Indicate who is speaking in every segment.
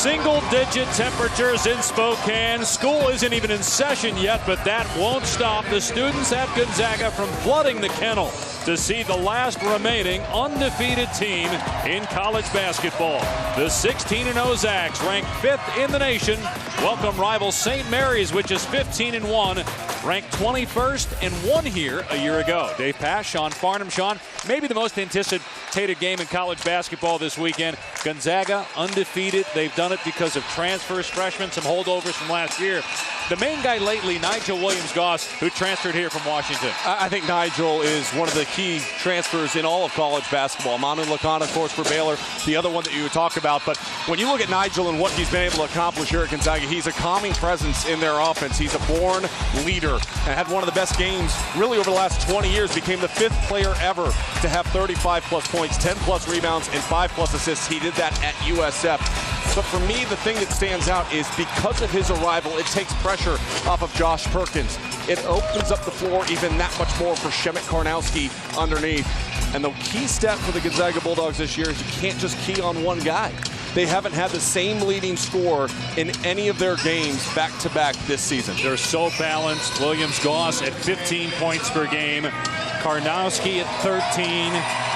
Speaker 1: Single-digit temperatures in Spokane. School isn't even in session yet, but that won't stop the students at Gonzaga from flooding the kennel to see the last remaining undefeated team in college basketball. The 16-0 Zags, ranked 5th in the nation, welcome rival St. Mary's, which is 15-1, ranked 21st and won here a year ago. Dave Pasch, Sean Farnham. Sean, maybe the most anticipated game in college basketball this weekend. Gonzaga undefeated. They've done it because of transfers, freshmen, some holdovers from last year. The main guy lately, Nigel Williams-Goss, who transferred here from Washington.
Speaker 2: I think Nigel is one of the key transfers in all of college basketball. Manu Lacan, of course, for Baylor, the other one that you would talk about. But when you look at Nigel and what he's been able to accomplish here at Gonzaga, he's a calming presence in their offense. He's a born leader and had one of the best games really over the last 20 years. Became the 5th player ever to have 35-plus points, 10-plus rebounds, and 5-plus assists. He did that at USF. But for me, the thing that stands out is because of his arrival, it takes pressure off of Josh Perkins. It opens up the floor even that much more for Shemet Karnowski underneath. And the key step for the Gonzaga Bulldogs this year is you can't just key on one guy. They haven't had the same leading scorer in any of their games back-to-back this season.
Speaker 1: They're so balanced. Williams-Goss at 15 points per game. Karnowski at 13.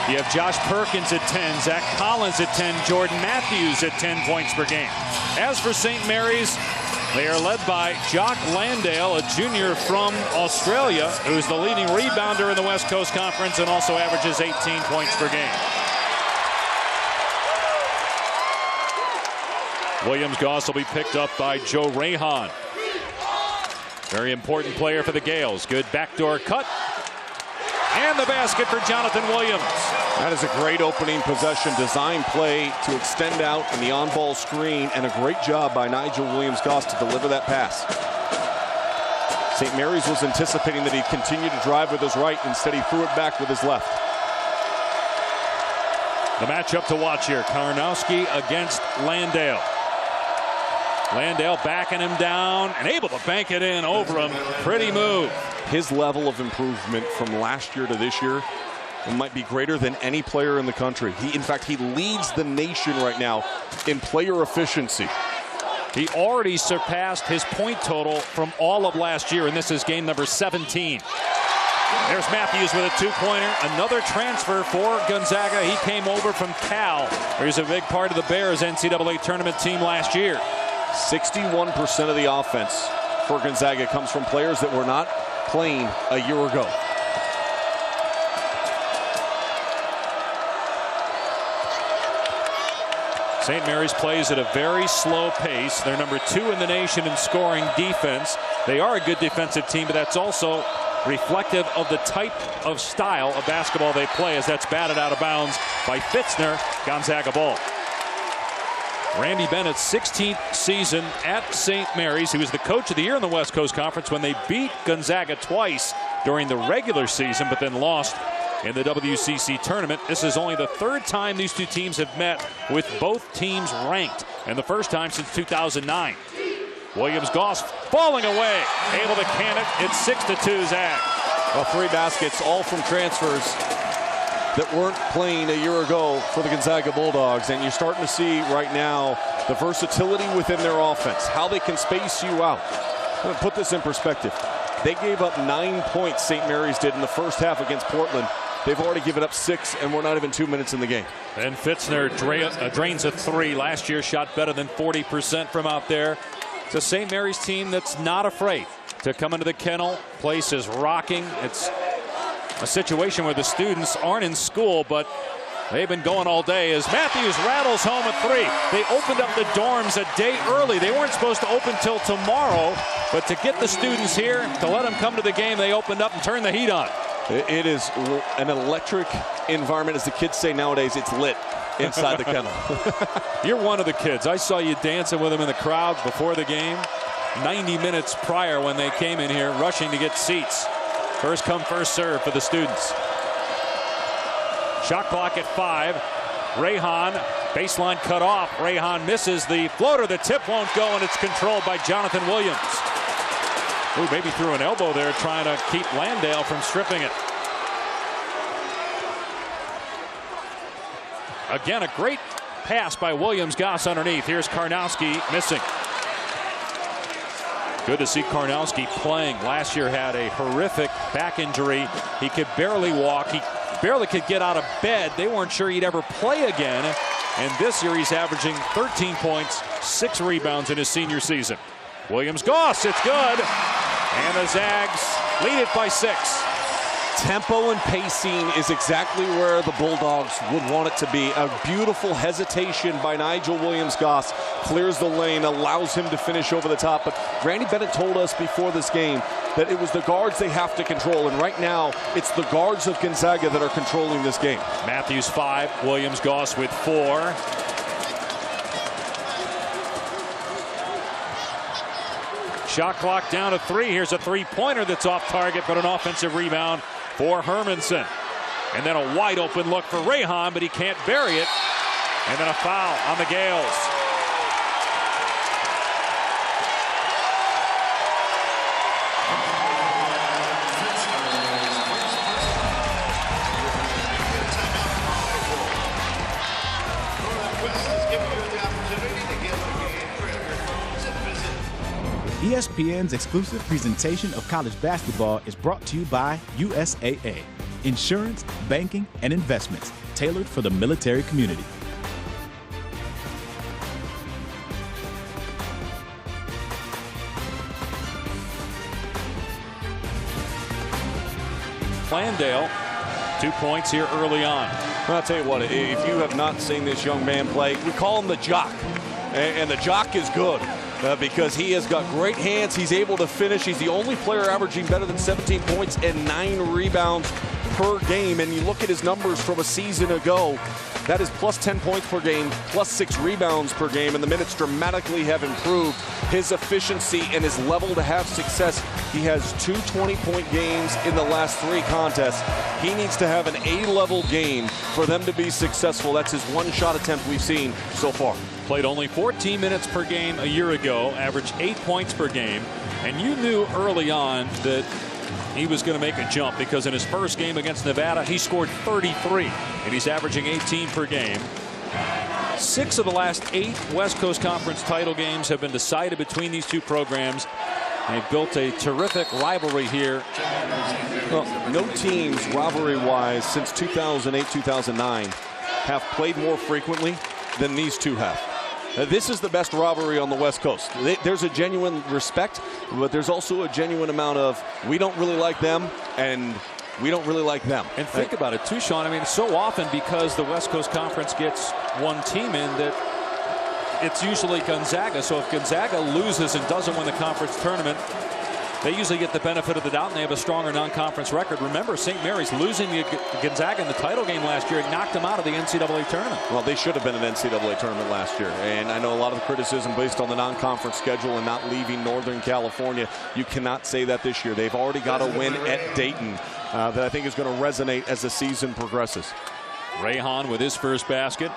Speaker 1: You have Josh Perkins at 10. Zach Collins at 10. Jordan Matthews at 10 points per game. As for St. Mary's, they are led by Jock Landale, a junior from Australia, who's the leading rebounder in the West Coast Conference and also averages 18 points per game. Williams-Goss will be picked up by Joe Rayhan. Very important player for the Gales. Good backdoor cut. And the basket for Jonathan Williams.
Speaker 2: That is a great opening possession. Design play to extend out in the on-ball screen, and a great job by Nigel Williams-Goss to deliver that pass. St. Mary's was anticipating that he'd continue to drive with his right. Instead, he threw it back with his left.
Speaker 1: The matchup to watch here, Karnowski against Landale. Landale backing him down and able to bank it in over him. Pretty move.
Speaker 2: His level of improvement from last year to this year might be greater than any player in the country. In fact, he leads the nation right now in player efficiency.
Speaker 1: He already surpassed his point total from all of last year, and this is game number 17. There's Matthews with a two-pointer. Another transfer for Gonzaga. He came over from Cal, where he's a big part of the Bears NCAA tournament team last year.
Speaker 2: 61% of the offense for Gonzaga comes from players that were not playing a year ago.
Speaker 1: St. Mary's plays at a very slow pace. They're number 2 in the nation in scoring defense. They are a good defensive team, but that's also reflective of the type of style of basketball they play, as that's batted out of bounds by Fitzner. Gonzaga ball. Randy Bennett's 16th season at St. Mary's. He was the coach of the year in the West Coast Conference when they beat Gonzaga twice during the regular season, but then lost in the WCC tournament. This is only the 3rd time these two teams have met with both teams ranked, and the first time since 2009. Williams-Goss falling away, able to can it. It's 6-2 Zag.
Speaker 2: Well, 3 baskets, all from transfers that weren't playing a year ago for the Gonzaga Bulldogs. And you're starting to see right now the versatility within their offense, how they can space you out. I'm going to put this in perspective. They gave up 9 points, St. Mary's did, in the first half against Portland. They've already given up 6, and we're not even 2 minutes in the game.
Speaker 1: And Fitzner drains a 3. Last year shot better than 40% from out there. It's a St. Mary's team that's not afraid to come into the kennel. Place is rocking. It's a situation where the students aren't in school, but they've been going all day as Matthews rattles home a 3. They opened up the dorms a day early. They weren't supposed to open till tomorrow, but to get the students here, to let them come to the game, they opened up and turned the heat on.
Speaker 2: It is an electric environment, as the kids say nowadays. It's lit inside the kennel.
Speaker 1: You're one of the kids. I saw you dancing with them in the crowd before the game, 90 minutes prior when they came in here rushing to get seats. First come, first serve for the students. Shot clock at 5. Rayhan, baseline cut off. Rayhan misses the floater. The tip won't go, and it's controlled by Jonathan Williams. Ooh, maybe threw an elbow there trying to keep Landale from stripping it. Again, a great pass by Williams-Goss underneath. Here's Karnowski missing. Good to see Karnowski playing. Last year had a horrific back injury. He could barely walk. He barely could get out of bed. They weren't sure he'd ever play again. And this year he's averaging 13 points, 6 rebounds in his senior season. Williams-Goss, it's good. And the Zags lead it by 6.
Speaker 2: Tempo and pacing is exactly where the Bulldogs would want it to be. A beautiful hesitation by Nigel Williams-Goss clears the lane, allows him to finish over the top. But Randy Bennett told us before this game that it was the guards they have to control. And right now, it's the guards of Gonzaga that are controlling this game.
Speaker 1: Matthews 5, Williams-Goss with 4. Shot clock down to 3. Here's a three-pointer that's off target, but an offensive rebound for Hermanson. And then a wide open look for Rehan, but he can't bury it. And then a foul on the Gales.
Speaker 3: ESPN's exclusive presentation of college basketball is brought to you by USAA. Insurance, banking, and investments tailored for the military community.
Speaker 1: Landale, 2 points here early on.
Speaker 2: I'll tell you what, if you have not seen this young man play, we call him the Jock. And the Jock is good. Because he has got great hands. He's able to finish. He's the only player averaging better than 17 points and 9 rebounds per game. And you look at his numbers from a season ago, that is plus 10 points per game, plus 6 rebounds per game. And the minutes dramatically have improved. His efficiency and his level to have success. He has 2 20-point games in the last 3 contests. He needs to have an A-level game for them to be successful. That's his one shot attempt we've seen so far.
Speaker 1: Played only 14 minutes per game a year ago, averaged 8 points per game. And you knew early on that he was going to make a jump because in his first game against Nevada, he scored 33, and he's averaging 18 per game. 6 of the last 8 West Coast Conference title games have been decided between these two programs. They've built a terrific rivalry here.
Speaker 2: Well, no teams, rivalry-wise, since 2008-2009 have played more frequently than these two have. This is the best rivalry on the West Coast. There's a genuine respect, but there's also a genuine amount of we don't really like them and we don't really like them.
Speaker 1: And think about it too, Sean. I mean, so often because the West Coast Conference gets one team in that it's usually Gonzaga. So if Gonzaga loses and doesn't win the conference tournament, they usually get the benefit of the doubt and they have a stronger non-conference record. Remember, St. Mary's losing to Gonzaga in the title game last year. It knocked them out of the NCAA tournament.
Speaker 2: Well, they should have been an NCAA tournament last year. And I know a lot of the criticism based on the non-conference schedule and not leaving Northern California. You cannot say that this year. They've already got a win at Dayton that I think is going to resonate as the season progresses.
Speaker 1: Rehan with his first basket.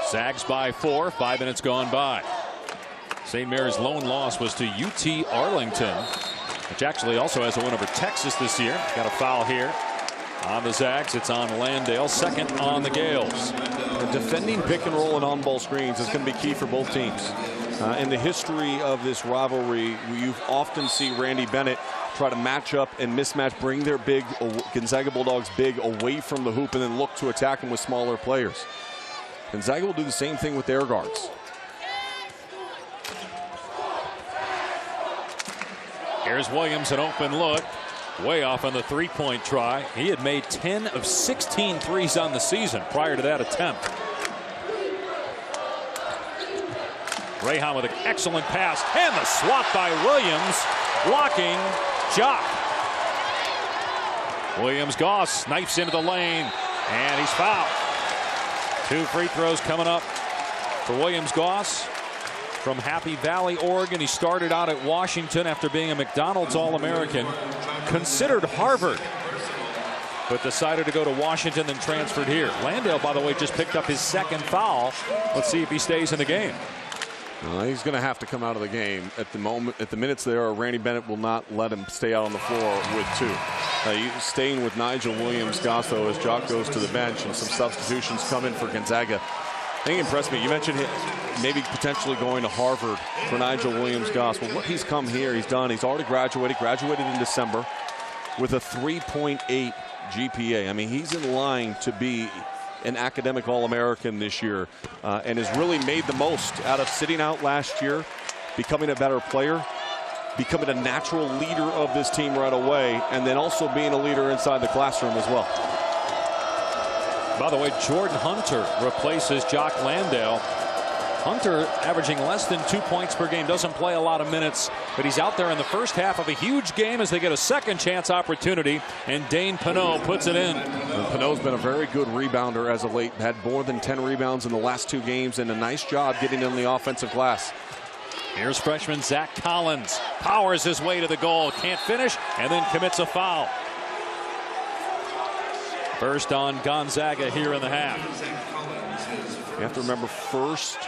Speaker 1: Zags by 4. 5 minutes gone by. St. Mary's lone loss was to UT Arlington, which actually also has a win over Texas this year. Got a foul here on the Zags. It's on Landale. Second on the Gales.
Speaker 2: Defending pick and roll and on-ball screens is going to be key for both teams. In the history of this rivalry, you've often seen Randy Bennett try to match up and mismatch, bring their big Gonzaga Bulldogs big away from the hoop and then look to attack them with smaller players. Gonzaga will do the same thing with their guards.
Speaker 1: Here's Williams, an open look. Way off on the three-point try. He had made 10 of 16 threes on the season prior to that attempt. Rehan with an excellent pass. And the swat by Williams, blocking Jock. Williams-Goss snipes into the lane, and he's fouled. 2 free throws coming up for Williams-Goss. From Happy Valley, Oregon. He started out at Washington after being a McDonald's All-American. Considered Harvard, but decided to go to Washington, then transferred here. Landale, by the way, just picked up his second foul. Let's see if he stays in the game.
Speaker 2: He's going to have to come out of the game at the moment. At the minutes there, Randy Bennett will not let him stay out on the floor with 2. Staying with Nigel Williams-Goss, though, as Jock goes to the bench and some substitutions come in for Gonzaga. I think impressed me. You mentioned maybe potentially going to Harvard for Nigel Williams-Goss. Well, what he's come here, he's done. He's already graduated in December with a 3.8 GPA. I mean, he's in line to be an academic All-American this year, and has really made the most out of sitting out last year, becoming a better player, becoming a natural leader of this team right away, and then also being a leader inside the classroom as well.
Speaker 1: By the way, Jordan Hunter replaces Jock Landale. Hunter averaging less than 2 points per game, doesn't play a lot of minutes, but he's out there in the first half of a huge game as they get a second chance opportunity, and Dane Pinot puts it in.
Speaker 2: And Pinot's been a very good rebounder as of late, had more than 10 rebounds in the last 2 games, and a nice job getting in the offensive glass.
Speaker 1: Here's freshman Zach Collins, powers his way to the goal, can't finish, and then commits a foul. First on Gonzaga here in the half.
Speaker 2: You have to remember, first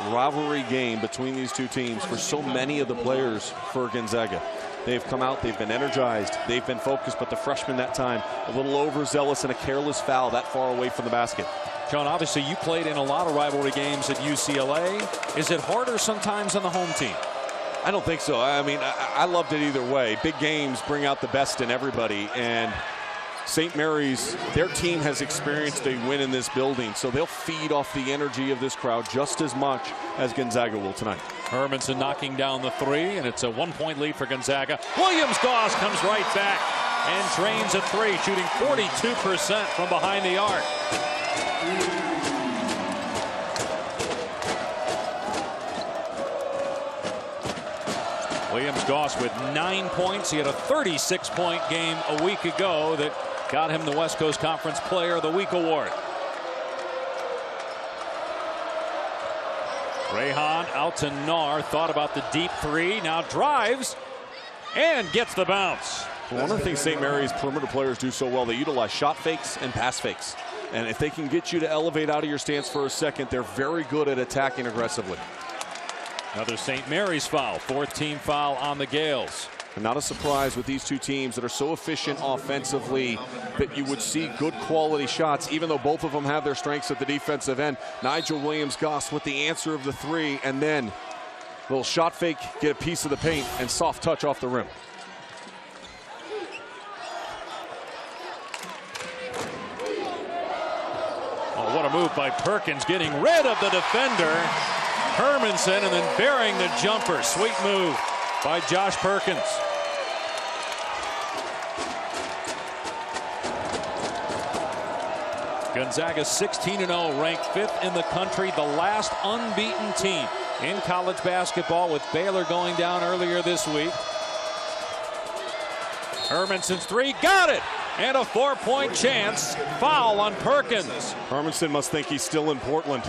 Speaker 2: rivalry game between these two teams for so many of the players for Gonzaga. They've come out, they've been energized, they've been focused, but the freshman that time a little overzealous and a careless foul that far away from the basket.
Speaker 1: John, obviously you played in a lot of rivalry games at UCLA. Is it harder sometimes on the home team?
Speaker 2: I don't think so. I mean, I loved it either way. Big games bring out the best in everybody, and St. Mary's, their team has experienced a win in this building, so they'll feed off the energy of this crowd just as much as Gonzaga will tonight.
Speaker 1: Hermanson knocking down the 3, and it's a 1-point lead for Gonzaga. Williams-Goss comes right back and drains a 3, shooting 42% from behind the arc. Williams-Goss with 9 points. He had a 36-point game a week ago that got him the West Coast Conference Player of the Week award. Rehan out to Nar, thought about the deep 3, now drives and gets the bounce.
Speaker 2: Well, one of the things St. Mary's perimeter players do so well, they utilize shot fakes and pass fakes. And if they can get you to elevate out of your stance for a second, they're very good at attacking aggressively.
Speaker 1: Another St. Mary's foul, 4th team foul on the Gales.
Speaker 2: And not a surprise with these two teams that are so efficient offensively that you would see good quality shots, even though both of them have their strengths at the defensive end. Nigel Williams-Goss with the answer of the 3, and then a little shot fake, get a piece of the paint, and soft touch off the rim.
Speaker 1: Oh, what a move by Perkins, getting rid of the defender, Hermanson, and then burying the jumper. Sweet move by Josh Perkins. Gonzaga 16-0, ranked 5th in the country, the last unbeaten team in college basketball, with Baylor going down earlier this week. Hermanson's 3, got it, and a 4-point chance. Foul on Perkins.
Speaker 2: Hermanson must think he's still in Portland.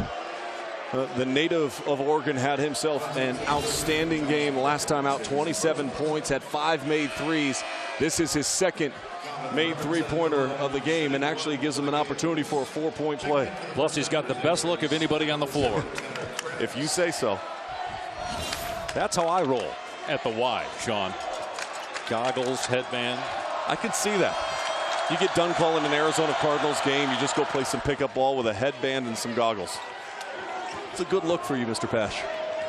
Speaker 2: The native of Oregon had himself an outstanding game last time out, 27 points, had 5 made threes. This is his second made three-pointer of the game, and actually gives him an opportunity for a 4-point play.
Speaker 1: Plus, he's got the best look of anybody on the floor.
Speaker 2: If you say so.
Speaker 1: That's how I roll at the Y, Sean. Goggles, headband.
Speaker 2: I could see that. You get done calling an Arizona Cardinals game, you just go play some pickup ball with a headband and some goggles. It's a good look for you, Mr. Pash.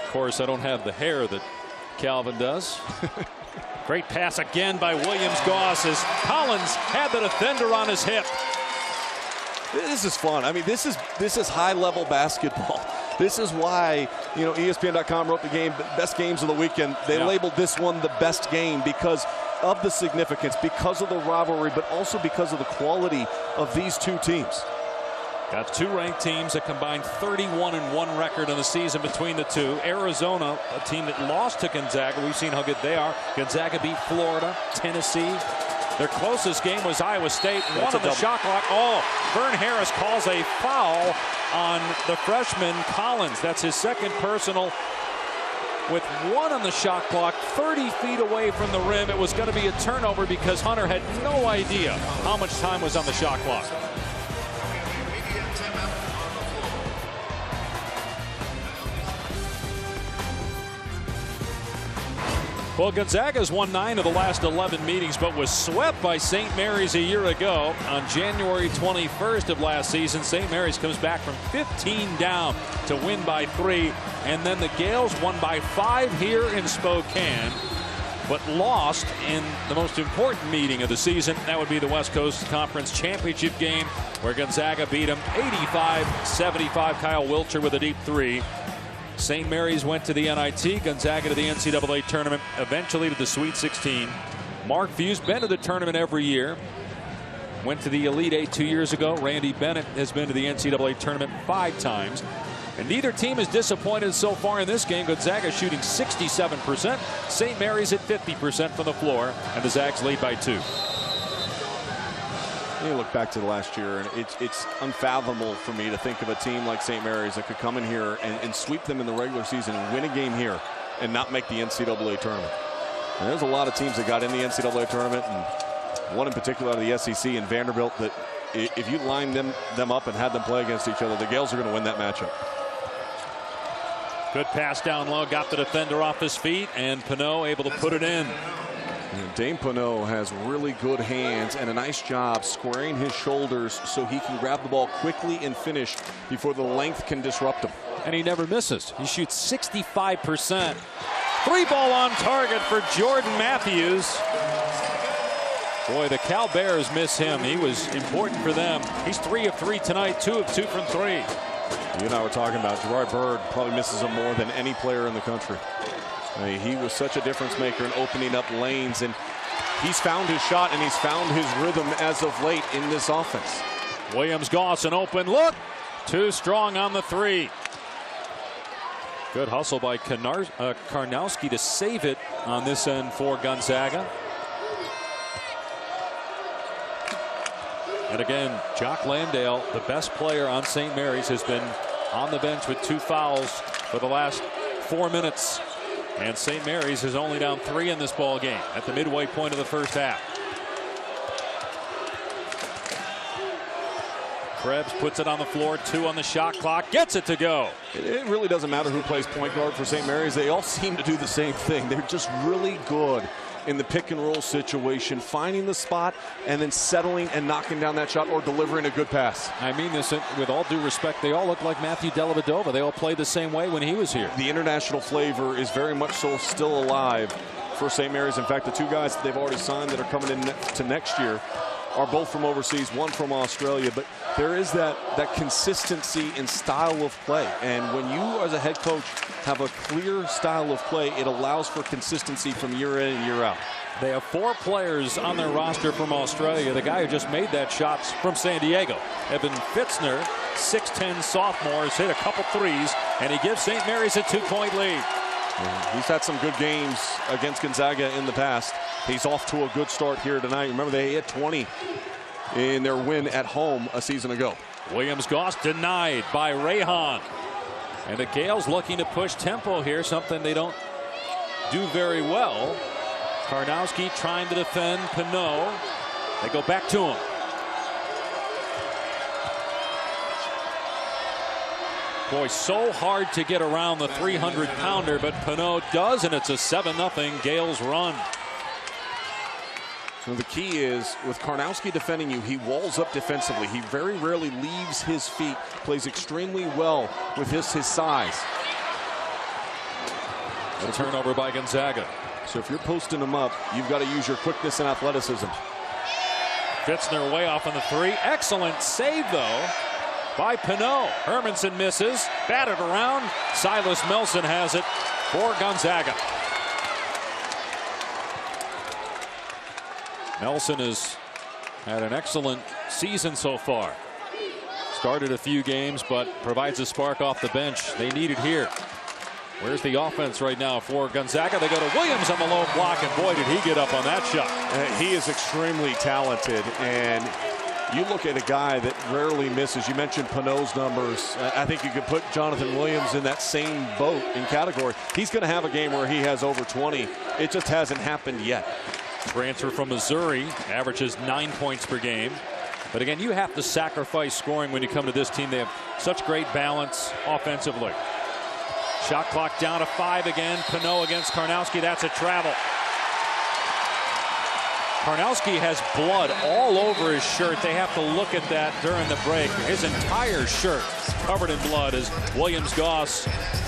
Speaker 1: Of course, I don't have the hair that Calvin does. Great pass again by Williams-Goss as Collins had the defender on his hip.
Speaker 2: This is fun. I mean, this is high-level basketball. This is why, you know, ESPN.com wrote the game, best games of the weekend. They labeled this one the best game because of the significance, because of the rivalry, but also because of the quality of these two teams.
Speaker 1: Got 2 ranked teams, a combined 31-1 record in the season between the two. Arizona, a team that lost to Gonzaga. We've seen how good they are. Gonzaga beat Florida, Tennessee. Their closest game was Iowa State. One on the shot clock. Oh, Vern Harris calls a foul on the freshman Collins. That's his second personal. With 1 on the shot clock, 30 feet away from the rim. It was going to be a turnover because Hunter had no idea how much time was on the shot clock. Well, Gonzaga's won 9 of the last 11 meetings, but was swept by St. Mary's a year ago. On January 21st of last season, St. Mary's comes back from 15 down to win by 3. And then the Gales won by 5 here in Spokane, but lost in the most important meeting of the season. That would be the West Coast Conference Championship game, where Gonzaga beat them 85-75. Kyle Wilcher with a deep 3. St. Mary's went to the NIT, Gonzaga to the NCAA tournament, eventually to the Sweet 16. Mark Few's been to the tournament every year. Went to the Elite 8 2 years ago. Randy Bennett has been to the NCAA tournament 5 times. And neither team is disappointed so far in this game. Gonzaga shooting 67%. St. Mary's at 50% from the floor. And the Zags lead by 2.
Speaker 2: You look back to the last year, and it's unfathomable for me to think of a team like St. Mary's that could come in here and sweep them in the regular season and win a game here and not make the NCAA tournament. And there's a lot of teams that got in the NCAA tournament, and one in particular out of the SEC and Vanderbilt, that if you line them up and had them play against each other, the Gales are going to win that matchup.
Speaker 1: Good pass down low, got the defender off his feet, and Pinot able to put it in.
Speaker 2: Dane Pinot has really good hands and a nice job squaring his shoulders so he can grab the ball quickly and finish before the length can disrupt him.
Speaker 1: And he never misses. He shoots 65%. 3 ball on target for Jordan Matthews. Boy, the Cal Bears miss him. He was important for them. He's 3 of 3 tonight, 2 of 2 from 3.
Speaker 2: You and I were talking about Gerard Bird probably misses him more than any player in the country. He was such a difference maker in opening up lanes, and he's found his shot and he's found his rhythm as of late in this offense.
Speaker 1: Williams-Goss, an open look. Too strong on the 3. Good hustle by Karnowski to save it on this end for Gonzaga. And again, Jock Landale, the best player on St. Mary's, has been on the bench with 2 fouls for the last 4 minutes. And St. Mary's is only down 3 in this ball game at the midway point of the first half. Krebs puts it on the floor, 2 on the shot clock, gets it to go.
Speaker 2: It really doesn't matter who plays point guard for St. Mary's. They all seem to do the same thing. They're just really good in the pick and roll situation, finding the spot and then settling and knocking down that shot or delivering a good pass.
Speaker 1: I mean this with all due respect. They all look like Matthew Dellavedova. They all played the same way when he was here.
Speaker 2: The international flavor is very much so still alive for St. Mary's. In fact, the 2 guys that they've already signed that are coming in to next year are both from overseas, one from Australia. But there is that consistency in style of play. And when you as a head coach have a clear style of play, it allows for consistency from year in and year out.
Speaker 1: They have 4 players on their roster from Australia. The guy who just made that shot's from San Diego. Evan Fitzner, 6'10 sophomore, has hit a couple 3s, and he gives St. Mary's a 2-point lead.
Speaker 2: He's had some good games against Gonzaga in the past. He's off to a good start here tonight. Remember, they hit 20 in their win at home a season ago.
Speaker 1: Williams-Goss denied by Rayhan. And the Gales looking to push tempo here, something they don't do very well. Karnowski trying to defend Pinot. They go back to him. Boy, so hard to get around the 300-pounder, but Pinot does, and it's a 7-0 Gales run.
Speaker 2: So the key is, with Karnowski defending you, he walls up defensively. He very rarely leaves his feet, plays extremely well with his size.
Speaker 1: A turnover by Gonzaga.
Speaker 2: So if you're posting him up, you've got to use your quickness and athleticism.
Speaker 1: Fitzner way off on the 3. Excellent save, though, by Pinot. Hermanson misses. Batted around. Silas Melson has it for Gonzaga. Nelson has had an excellent season so far. Started a few games, but provides a spark off the bench. They need it here. Where's the offense right now for Gonzaga? They go to Williams on the low block, and boy, did he get up on that shot.
Speaker 2: He is extremely talented, and you look at a guy that rarely misses. You mentioned Pinot's numbers. I think you could put Jonathan Williams in that same boat in category. He's going to have a game where he has over 20. It just hasn't happened yet.
Speaker 1: Transfer from Missouri, averages 9 points per game. But again, you have to sacrifice scoring when you come to this team. They have such great balance offensively. Shot clock down to 5 again. Pinot against Karnowski. That's a travel. Karnowski has blood all over his shirt. They have to look at that during the break. His entire shirt covered in blood as Williams-Goss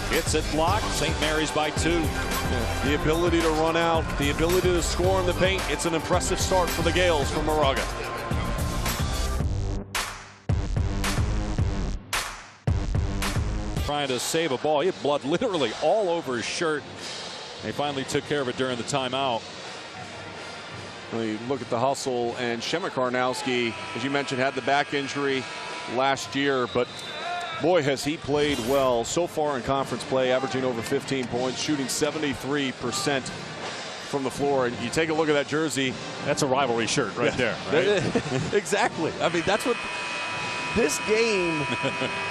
Speaker 1: hits it blocked. St. Mary's by 2.
Speaker 2: Yeah. The ability to run out, the ability to score in the paint. It's an impressive start for the Gales from Moraga.
Speaker 1: Trying to save a ball. He had blood literally all over his shirt. They finally took care of it during the timeout.
Speaker 2: Well, you look at the hustle, and Shemek Karnowski, as you mentioned, had the back injury last year, but boy, has he played well so far in conference play, averaging over 15 points, shooting 73% from the floor. And you take a look at that jersey.
Speaker 1: That's a rivalry shirt right there. Right?
Speaker 2: Exactly. I mean, that's what this game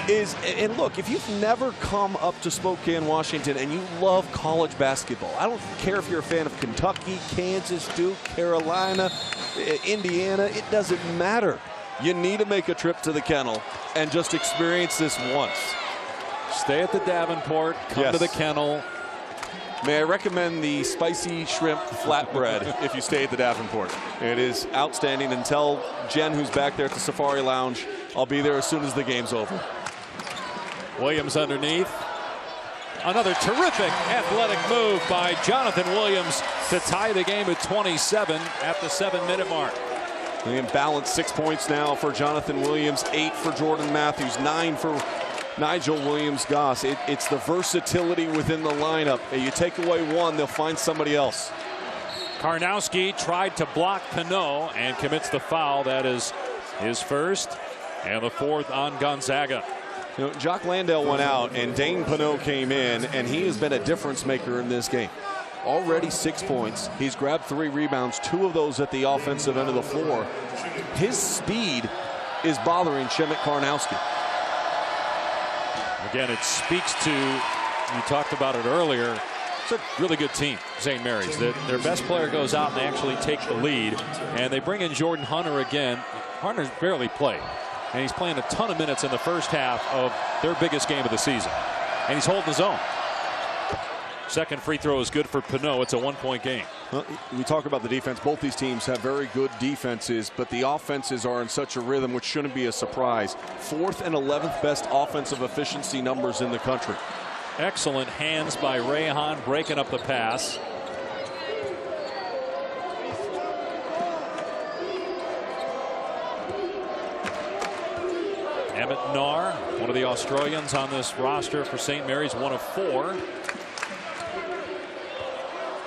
Speaker 2: is. And look, if you've never come up to Spokane, Washington, and you love college basketball, I don't care if you're a fan of Kentucky, Kansas, Duke, Carolina, Indiana, it doesn't matter. You need to make a trip to the Kennel and just experience this once.
Speaker 1: Stay at the Davenport, come to the Kennel.
Speaker 2: May I recommend the spicy shrimp flatbread if you stay at the Davenport. It is outstanding. And tell Jen, who's back there at the Safari Lounge, I'll be there as soon as the game's over.
Speaker 1: Williams underneath. Another terrific athletic move by Jonathan Williams to tie the game at 27 at the 7-minute mark.
Speaker 2: The imbalance, 6 points now for Jonathan Williams, 8 for Jordan Matthews, 9 for Nigel Williams-Goss. It's the versatility within the lineup. You take away one, they'll find somebody else.
Speaker 1: Karnowski tried to block Pinot and commits the foul. That is his first and the 4th on Gonzaga.
Speaker 2: You know, Jock Landale went out and Dane Pinot came in, and he has been a difference maker in this game. Already 6 points. He's grabbed 3 rebounds, 2 of those at the offensive end of the floor. His speed is bothering Shemek Karnowski.
Speaker 1: Again, it speaks to, you talked about it earlier, it's a really good team, St. Mary's. Their best player goes out and they actually take the lead. And they bring in Jordan Hunter again. Hunter's barely played. And he's playing a ton of minutes in the first half of their biggest game of the season. And he's holding his own. Second free throw is good for Pinot. It's a 1-point game.
Speaker 2: Well, we talk about the defense. Both these teams have very good defenses, but the offenses are in such a rhythm, which shouldn't be a surprise. 4th and 11th best offensive efficiency numbers in the country.
Speaker 1: Excellent hands by Rayhan breaking up the pass. Emmett Nahr, one of the Australians on this roster for St. Mary's, 1 of 4.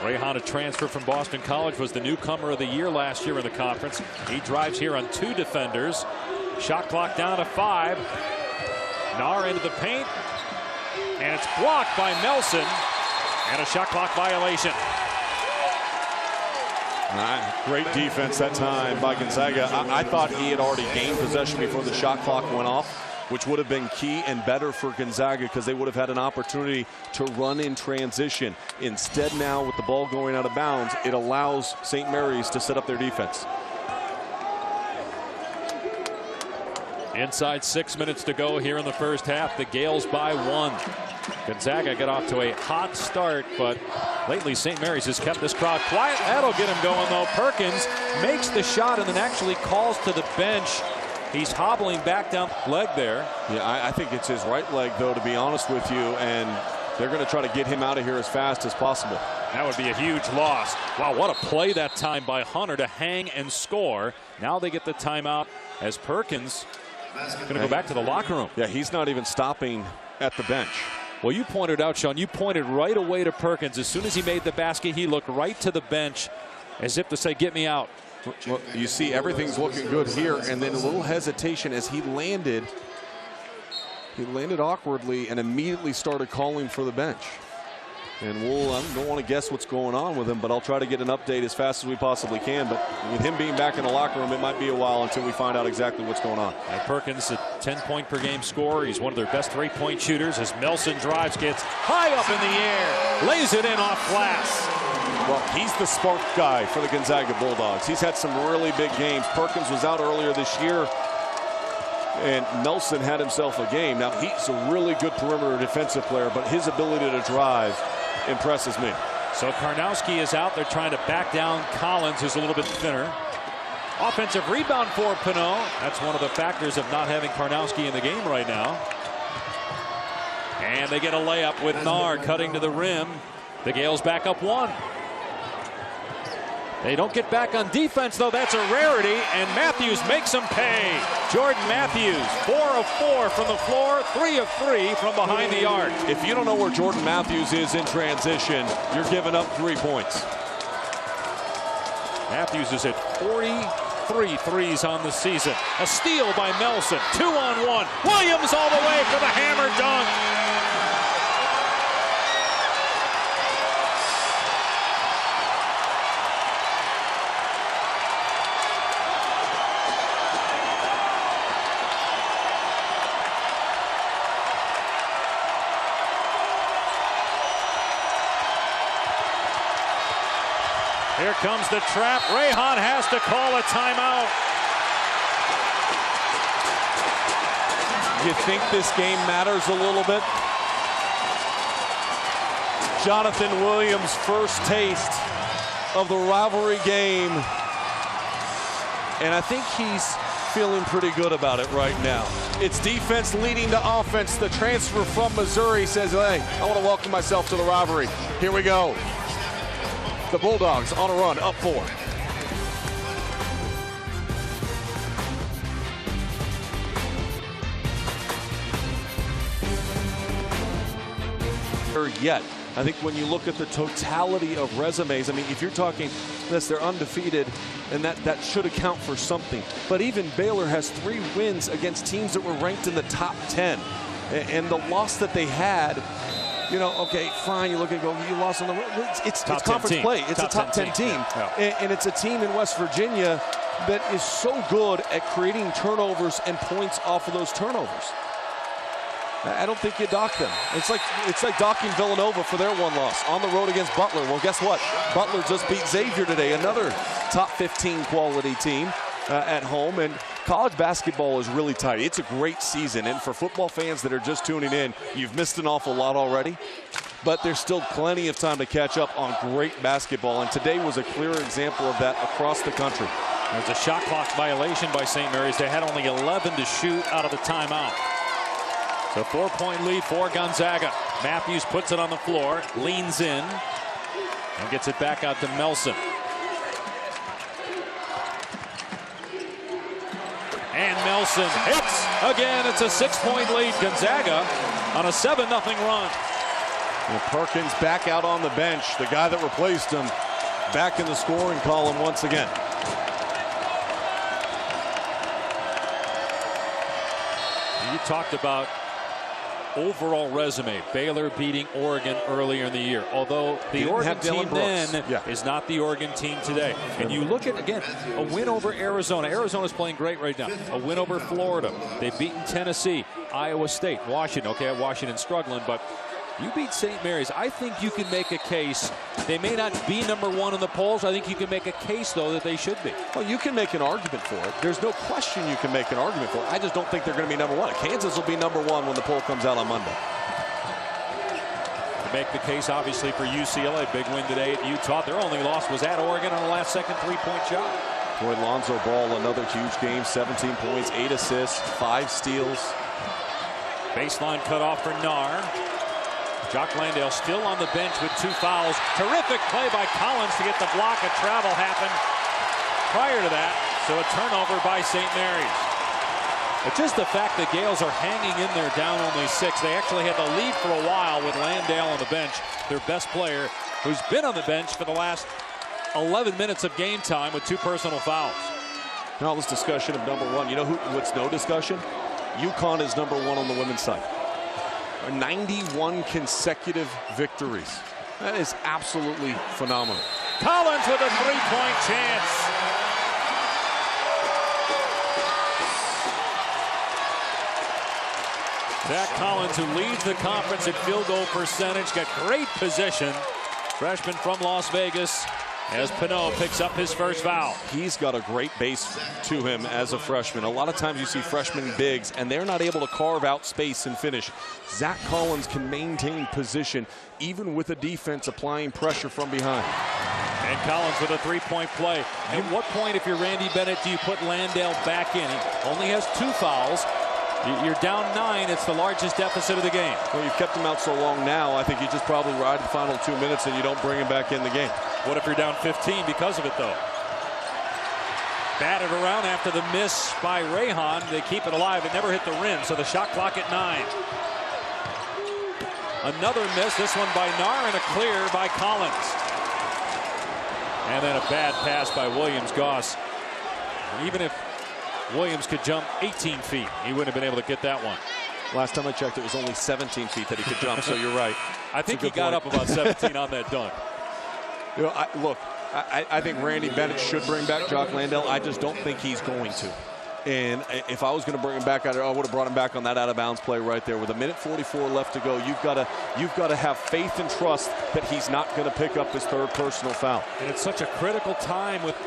Speaker 1: Rayhan, a transfer from Boston College, was the newcomer of the year last year in the conference. He drives here on 2 defenders. Shot clock down to 5. Nahr into the paint. And it's blocked by Nelson. And a shot clock violation.
Speaker 2: Great defense that time by Gonzaga. I thought he had already gained possession before the shot clock went off, which would have been key and better for Gonzaga because they would have had an opportunity to run in transition. Instead, now with the ball going out of bounds, it allows St. Mary's to set up their defense.
Speaker 1: Inside 6 minutes to go here in the first half. The Gales by 1. Gonzaga got off to a hot start, but lately St. Mary's has kept this crowd quiet. That'll get him going, though. Perkins makes the shot and then actually calls to the bench. He's hobbling back down the leg there.
Speaker 2: Yeah, I think it's his right leg, though, to be honest with you, and they're going to try to get him out of here as fast as possible.
Speaker 1: That would be a huge loss. Wow, what a play that time by Hunter to hang and score. Now they get the timeout as Perkins going to go back to the locker room.
Speaker 2: Yeah, he's not even stopping at the bench.
Speaker 1: Well, you pointed out, Sean, you pointed right away to Perkins. As soon as he made the basket, he looked right to the bench as if to say, get me out.
Speaker 2: Well, you see everything's looking good here, and then a little hesitation as he landed. He landed awkwardly and immediately started calling for the bench. And I don't want to guess what's going on with him, but I'll try to get an update as fast as we possibly can. But with him being back in the locker room, it might be a while until we find out exactly what's going on.
Speaker 1: And Perkins, a 10-point-per-game scorer. He's one of their best 3-point shooters as Melson drives, gets high up in the air, lays it in off glass.
Speaker 2: Well, he's the spark guy for the Gonzaga Bulldogs. He's had some really big games. Perkins was out earlier this year. And Nelson had himself a game. Now, he's a really good perimeter defensive player, but his ability to drive impresses me.
Speaker 1: So Karnowski is out. They're trying to back down Collins, who's a little bit thinner. Offensive rebound for Pinot. That's one of the factors of not having Karnowski in the game right now. And they get a layup with Nar cutting to the rim. The Gales back up 1. They don't get back on defense, though. That's a rarity, and Matthews makes them pay. Jordan Matthews, 4 of 4 from the floor, 3 of 3 from behind the arc.
Speaker 2: If you don't know where Jordan Matthews is in transition, you're giving up 3 points.
Speaker 1: Matthews is at 43 threes on the season. A steal by Melson, 2-on-1. Williams all the way for the hammer dunk. Here comes the trap. Rayhan has to call a timeout.
Speaker 2: You think this game matters a little bit? Jonathan Williams' first taste of the rivalry game. And I think he's feeling pretty good about it right now. It's defense leading to offense. The transfer from Missouri says, hey, I want to welcome myself to the rivalry. Here we go. The Bulldogs on a run, up 4. Yet, I think when you look at the totality of resumes, I mean, if you're talking this, they're undefeated, and that should account for something. But even Baylor has 3 wins against teams that were ranked in the top 10. And the loss that they had, you know, okay, fine, you look at go, you lost on the road. It's conference play. It's a top 10 team. Yeah. And it's a team in West Virginia that is so good at creating turnovers and points off of those turnovers. I don't think you dock them. It's like docking Villanova for their 1 loss on the road against Butler. Well, guess what? Butler just beat Xavier today, another top 15 quality team at home. And college basketball is really tight. It's a great season. And for football fans that are just tuning in, you've missed an awful lot already. But there's still plenty of time to catch up on great basketball. And today was a clear example of that across the country.
Speaker 1: There's a shot clock violation by St. Mary's. They had only 11 to shoot out of the timeout. So 4-point lead for Gonzaga. Matthews puts it on the floor, leans in, and gets it back out to Melson. And Melson hits again. It's a 6-point lead. Gonzaga on a 7-0 run.
Speaker 2: And Perkins back out on the bench. The guy that replaced him back in the scoring column once again.
Speaker 1: You talked about overall resume. Baylor beating Oregon earlier in the year, although the Oregon team then is not the Oregon team today. And you look at, again, a win over Arizona. Arizona's playing great right now. A win over Florida. They've beaten Tennessee, Iowa State, Washington. Okay, Washington's struggling, but you beat St. Mary's. I think you can make a case. They may not be #1 in the polls. I think you can make a case, though, that they should be.
Speaker 2: Well, you can make an argument for it. There's no question you can make an argument for it. I just don't think they're going to be #1. Kansas will be #1 when the poll comes out on Monday.
Speaker 1: To make the case, obviously, for UCLA. Big win today at Utah. Their only loss was at Oregon on a last-second 3-point shot.
Speaker 2: Boy, Lonzo Ball, another huge game. 17 points, 8 assists, 5 steals.
Speaker 1: Baseline cut off for Nar. Jock Landale still on the bench with 2 fouls. Terrific play by Collins to get the block. A travel happened prior to that. So a turnover by St. Mary's. But just the fact that Gales are hanging in there down only 6. They actually had the lead for a while with Landale on the bench, their best player, who's been on the bench for the last 11 minutes of game time with 2 personal fouls.
Speaker 2: Now this discussion of #1. You know what's no discussion? UConn is #1 on the women's side. 91 consecutive victories. That is absolutely phenomenal.
Speaker 1: Collins with a 3-point chance. Zach Collins, who leads the conference in field goal percentage, got great position. Freshman from Las Vegas, as Pinot picks up his first foul.
Speaker 2: He's got a great base to him as a freshman. A lot of times you see freshman bigs, and they're not able to carve out space and finish. Zach Collins can maintain position, even with a defense applying pressure from behind.
Speaker 1: And Collins with a three-point play. At what point, if you're Randy Bennett, do you put Landale back in? He only has 2 fouls. You're down 9. It's the largest deficit of the game.
Speaker 2: Well, you've kept him out so long now, I think you just probably ride the final 2 minutes and you don't bring him back in the game.
Speaker 1: What if you're down 15 because of it, though? Batted around after the miss by Rayhan. They keep it alive. It never hit the rim, so the shot clock at 9. Another miss, this one by Nar, and a clear by Collins. And then a bad pass by Williams-Goss. Even if Williams could jump 18 feet, he wouldn't have been able to get that one.
Speaker 2: Last time I checked, it was only 17 feet that he could jump, so you're right.
Speaker 1: I think he got up about 17 on that dunk.
Speaker 2: You know, I think Randy Bennett should bring back Jock Landale. I just don't think he's going to. And if I was going to bring him back, I would have brought him back on that out-of-bounds play right there. With 1:44 left to go, you've got to have faith and trust that he's not going to pick up his 3rd personal foul.
Speaker 1: And it's such a critical time with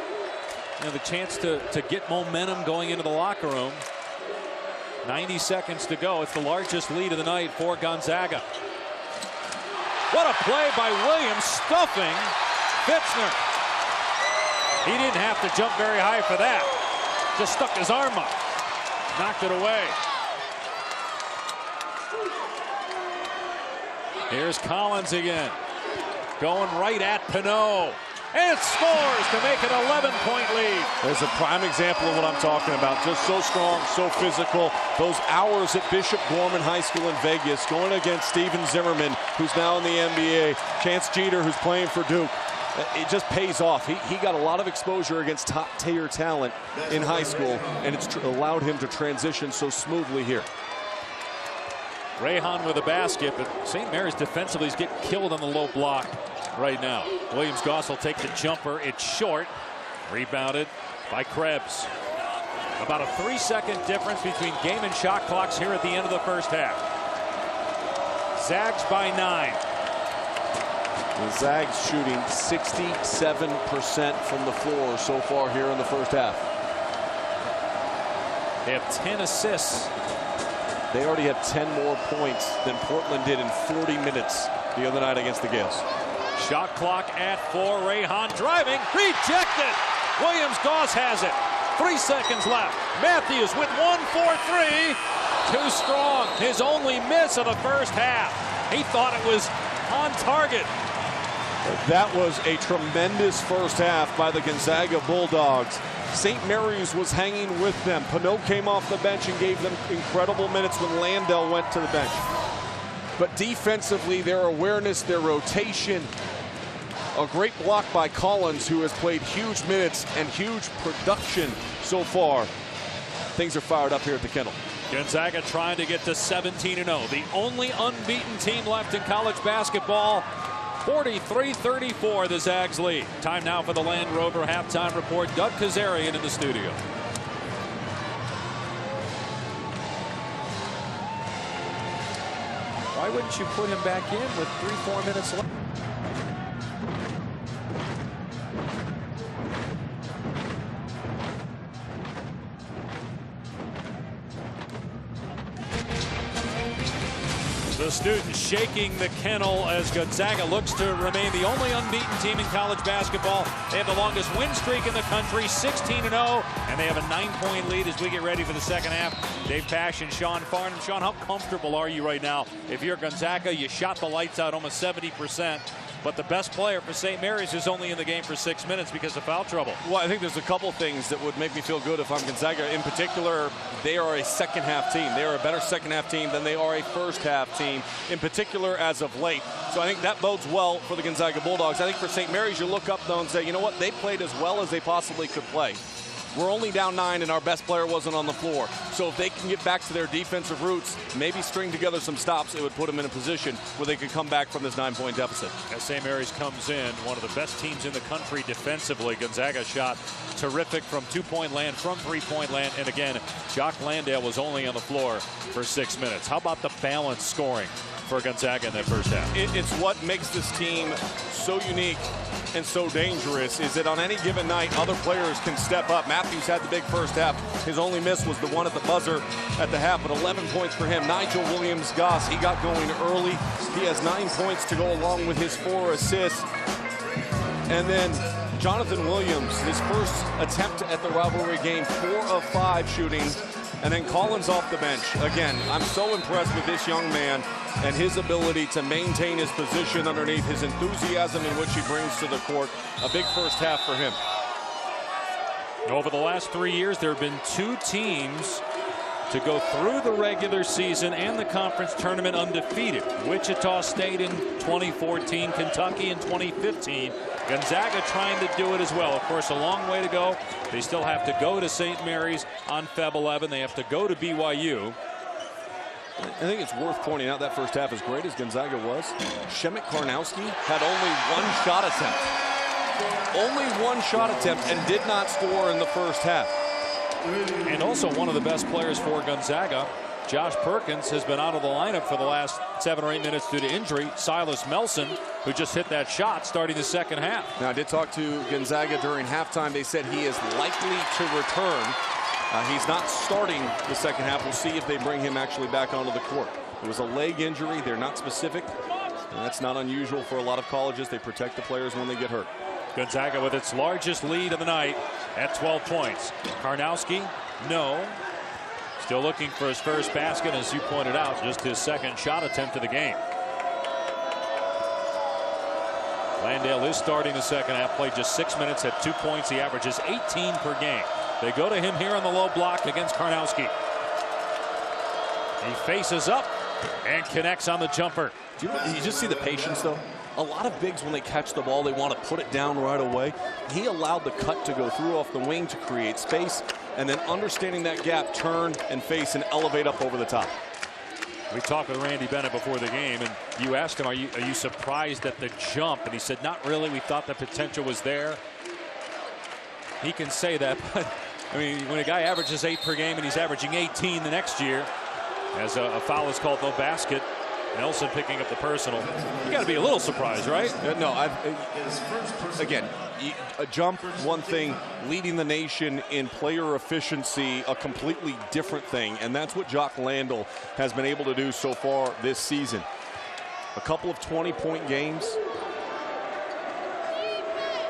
Speaker 1: the chance to get momentum going into the locker room. 90 seconds to go. It's the largest lead of the night for Gonzaga. What a play by Williams, stuffing Fitzner. He didn't have to jump very high for that. Just stuck his arm up. Knocked it away. Here's Collins again. Going right at Pinot. And it scores to make it an 11-point lead.
Speaker 2: There's a prime example of what I'm talking about. Just so strong, so physical. Those hours at Bishop Gorman High School in Vegas, going against Steven Zimmerman, who's now in the NBA. Chance Jeter, who's playing for Duke. It just pays off. He got a lot of exposure against top-tier talent in high school, and it's allowed him to transition so smoothly here.
Speaker 1: Rayhan with a basket, but St. Mary's defensively is getting killed on the low block right now. Williams-Goss will take the jumper. It's short. Rebounded by Krebs. About a 3-second difference between game and shot clocks here at the end of the first half. Zags by 9.
Speaker 2: The Zags shooting 67% from the floor so far here in the first half.
Speaker 1: They have 10 assists.
Speaker 2: They already have 10 more points than Portland did in 40 minutes the other night against the Gales.
Speaker 1: Shot clock at 4. Rayhan driving. Rejected. Williams-Goss has it. 3 seconds left. Matthews with 1-4-3. Too strong. His only miss of the first half. He thought it was on target.
Speaker 2: That was a tremendous first half by the Gonzaga Bulldogs. St. Mary's was hanging with them. Pinot came off the bench and gave them incredible minutes when Landale went to the bench. But defensively, their awareness, their rotation, a great block by Collins, who has played huge minutes and huge production so far. Things are fired up here at the Kennel.
Speaker 1: Gonzaga trying to get to 17-0. The only unbeaten team left in college basketball. 43-34, the Zags lead. Time now for the Land Rover halftime report. Doug Kazarian in the studio. Why wouldn't you put him back in with 3-4 minutes left? The students shaking the kennel as Gonzaga looks to remain the only unbeaten team in college basketball. They have the longest win streak in the country, 16-0, and they have a 9-point lead as we get ready for the second half. Dave Pash and Sean Farnham. Sean, how comfortable are you right now? If you're Gonzaga, you shot the lights out almost 70%. But the best player for St. Mary's is only in the game for 6 minutes because of foul trouble.
Speaker 2: Well, I think there's a couple things that would make me feel good if I'm Gonzaga. In particular, they are a second-half team. They are a better second-half team than they are a first-half team, in particular as of late. So I think that bodes well for the Gonzaga Bulldogs. I think for St. Mary's, you look up, though, and say, you know what? They played as well as they possibly could play. We're only down 9, and our best player wasn't on the floor. So if they can get back to their defensive roots, maybe string together some stops, it would put them in a position where they could come back from this 9-point deficit.
Speaker 1: As St. Mary's comes in, one of the best teams in the country defensively. Gonzaga shot terrific from 2-point land, from 3-point land. And again, Jock Landale was only on the floor for 6 minutes. How about the balanced scoring? for Gonzaga in that first half.
Speaker 2: It's what makes this team so unique and so dangerous is that on any given night, other players can step up. Matthews had the big first half. His only miss was the one at the buzzer at the half, but 11 points for him. Nigel Williams-Goss, he got going early. He has 9 points to go along with his 4 assists. And then Jonathan Williams, his first attempt at the rivalry game, 4 of 5 shooting. And then Collins off the bench. Again, I'm so impressed with this young man and his ability to maintain his position underneath, his enthusiasm in which he brings to the court. A big first half for him.
Speaker 1: Over the last 3 years, there have been 2 teams to go through the regular season and the conference tournament undefeated. Wichita State in 2014, Kentucky in 2015. Gonzaga trying to do it as well. Of course, a long way to go. They still have to go to St. Mary's on Feb 11. They have to go to BYU.
Speaker 2: I think it's worth pointing out that first half, as great as Gonzaga was, Shemek Karnowski had only 1 shot attempt. Only 1 shot attempt and did not score in the first half.
Speaker 1: And also one of the best players for Gonzaga, Josh Perkins, has been out of the lineup for the last 7 or 8 minutes due to injury. Silas Melson, who just hit that shot starting the second half.
Speaker 2: Now, I did talk to Gonzaga during halftime. They said he is likely to return. He's not starting the second half. We'll see if they bring him actually back onto the court. It was a leg injury. They're not specific. And that's not unusual for a lot of colleges. They protect the players when they get hurt.
Speaker 1: Gonzaga with its largest lead of the night at 12 points. Karnowski, no. Still looking for his first basket, as you pointed out, just his second shot attempt of the game. Landale is starting the second half, played just 6 minutes, had 2 points. He averages 18 per game. They go to him here on the low block against Karnowski. He faces up and connects on the jumper.
Speaker 2: Do you just see the patience, though? A lot of bigs, when they catch the ball, they want to put it down right away. He allowed the cut to go through off the wing to create space, and then understanding that gap, turn and face and elevate up over the top.
Speaker 1: We talked with Randy Bennett before the game, and you asked him, are you surprised at the jump? And he said, not really. We thought the potential was there. He can say that, but I mean, when a guy averages 8 per game and he's averaging 18 the next year, as a foul is called, no basket, Nelson picking up the personal, you got to be a little surprised, right?
Speaker 2: No, again, a jump, one thing, leading the nation in player efficiency, a completely different thing, and that's what Jock Landale has been able to do so far this season. A couple of 20-point games.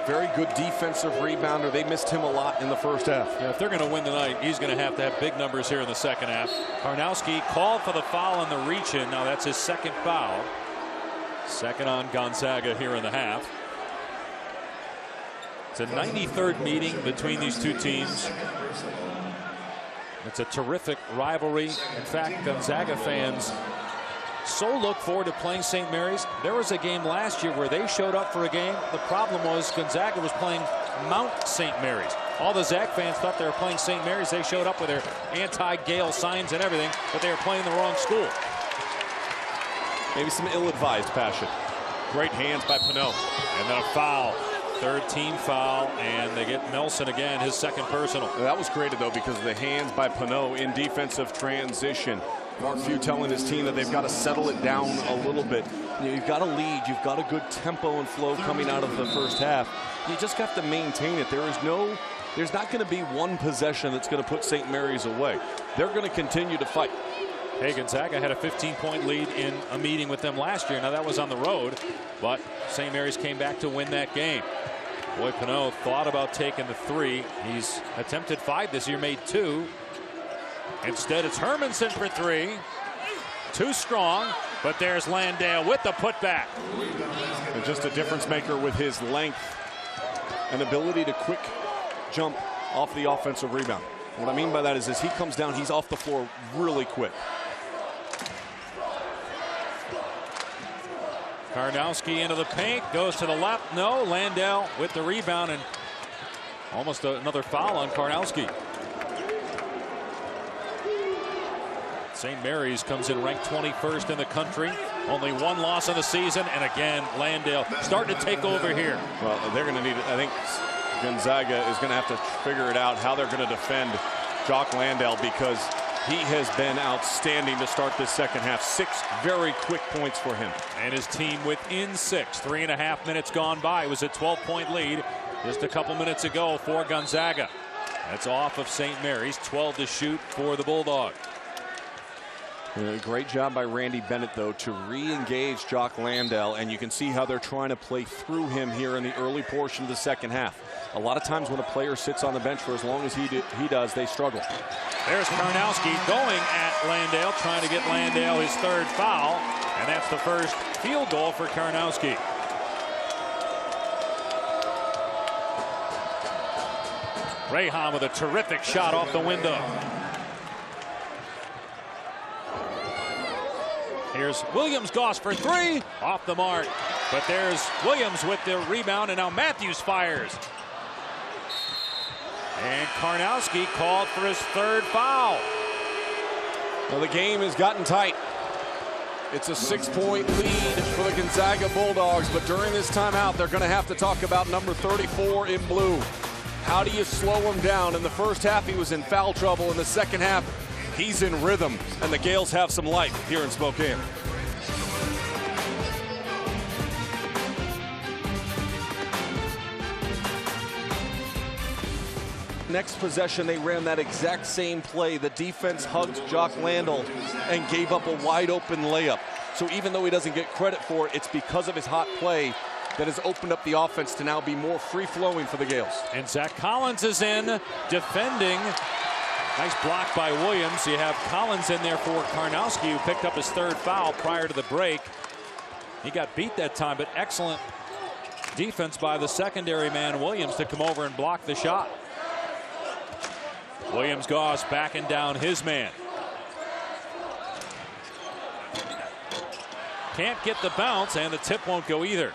Speaker 2: Very good defensive rebounder. They missed him a lot in the first half.
Speaker 1: Yeah, if they're going to win tonight, he's going to have big numbers here in the second half. Karnowski called for the foul on the reach-in. Now that's his second foul. Second on Gonzaga here in the half. It's a 93rd meeting between these two teams. It's a terrific rivalry. In fact, Gonzaga fans so look forward to playing St. Mary's. There was a game last year where they showed up for a game. The problem was Gonzaga was playing Mount St. Mary's. All the Zag fans thought they were playing St. Mary's. They showed up with their anti-Gale signs and everything, but they were playing the wrong school.
Speaker 2: Maybe some ill-advised passion.
Speaker 1: Great hands by Pinot. And then a foul. Third team foul, and they get Nelson again, his second personal.
Speaker 2: That was created, though, because of the hands by Pinot in defensive transition. Mark Few telling his team that they've got to settle it down a little bit. You've got a lead. You've got a good tempo and flow coming out of the first half. You just have to maintain it. There's not going to be one possession that's going to put St. Mary's away. They're going to continue to fight.
Speaker 1: Hey, Gonzaga had a 15-point lead in a meeting with them last year. Now, that was on the road, but St. Mary's came back to win that game. Boy, Pinot thought about taking the 3. He's attempted 5 this year, made 2. Instead, it's Hermanson for 3. Too strong, but there's Landale with the putback.
Speaker 2: And just a difference maker with his length and ability to quick jump off the offensive rebound. What I mean by that is as he comes down, he's off the floor really quick.
Speaker 1: Karnowski into the paint, goes to the left. No, Landale with the rebound, and almost another foul on Karnowski. St. Mary's comes in ranked 21st in the country. Only 1 loss on the season, and again, Landale starting to take over here.
Speaker 2: Well, they're going to need it. I think Gonzaga is going to have to figure it out how they're going to defend Jock Landale, because He has been outstanding to start this second half. 6 very quick points for him.
Speaker 1: And his team within 6. 3.5 minutes gone by. It was a 12-point lead just a couple minutes ago for Gonzaga. That's off of St. Mary's. 12 to shoot for the Bulldogs.
Speaker 2: Great job by Randy Bennett, though, to re-engage Jock Landale, and you can see how they're trying to play through him here in the early portion of the second half. A lot of times when a player sits on the bench for as long as he does, they struggle.
Speaker 1: There's Karnowski going at Landale, trying to get Landale his 3rd foul, and that's the first field goal for Karnowski. Rahan with a terrific shot off the window. Here's Williams-Goss for 3, off the mark. But there's Williams with the rebound, and now Matthews fires. And Karnowski called for his 3rd foul.
Speaker 2: Well, the game has gotten tight. It's a 6-point lead for the Gonzaga Bulldogs, but during this timeout, they're going to have to talk about number 34 in blue. How do you slow him down? In the first half, he was in foul trouble. In the second half, he's in rhythm, and the Gales have some life here in Spokane. Next possession, they ran that exact same play. The defense hugged Jock Landale and gave up a wide open layup. So even though he doesn't get credit for it, it's because of his hot play that has opened up the offense to now be more free-flowing for the Gales.
Speaker 1: And Zach Collins is in, defending. Nice block by Williams. You have Collins in there for Karnowski, who picked up his 3rd foul prior to the break. He got beat that time, but excellent defense by the secondary man, Williams, to come over and block the shot. Williams-Goss backing down his man. Can't get the bounce, and the tip won't go either.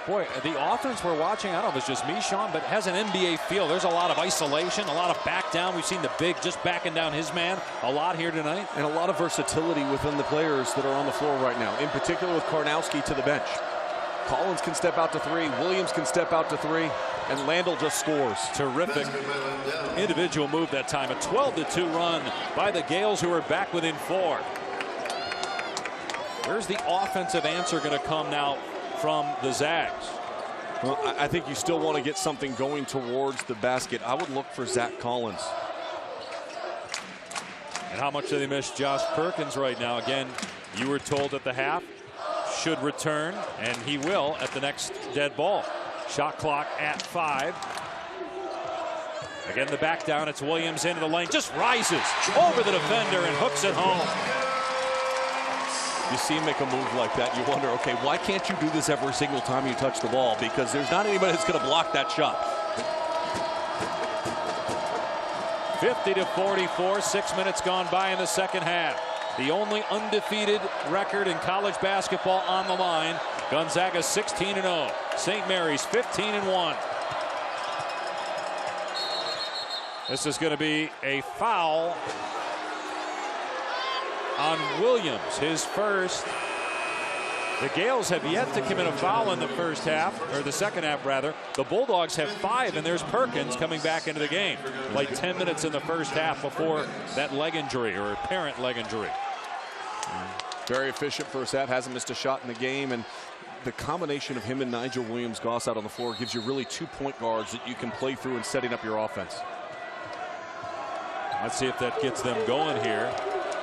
Speaker 1: Boy, the offense we're watching, I don't know if it's just me, Sean, but it has an NBA feel. There's a lot of isolation, a lot of back down. We've seen the big just backing down his man a lot here tonight.
Speaker 2: And a lot of versatility within the players that are on the floor right now, in particular with Karnowski to the bench. Collins can step out to 3, Williams can step out to 3, and Landale just scores.
Speaker 1: Terrific individual move that time. A 12-2 run by the Gales, who are back within 4. Where's the offensive answer going to come now from the Zags?
Speaker 2: Well, I think you still want to get something going towards the basket. I would look for Zach Collins.
Speaker 1: And how much do they miss Josh Perkins right now? Again, you were told at the half, should return, and he will at the next dead ball. Shot clock at 5. Again, the back down. It's Williams into the lane. Just rises over the defender and hooks it home.
Speaker 2: You see him make a move like that, you wonder, okay, why can't you do this every single time you touch the ball? Because there's not anybody that's going to block that shot.
Speaker 1: 50-44, 6 minutes gone by in the second half. The only undefeated record in college basketball on the line. Gonzaga 16-0. St. Mary's 15-1. This is going to be a foul on Williams, his first. The Gales have yet to commit a foul in the first half, or the second half rather. The Bulldogs have 5, and there's Perkins coming back into the game. Played 10 minutes in the first half before that leg injury, or apparent leg injury.
Speaker 2: Very efficient first half, hasn't missed a shot in the game, and the combination of him and Nigel Williams-Goss out on the floor gives you really 2 point guards that you can play through in setting up your offense.
Speaker 1: Let's see if that gets them going here.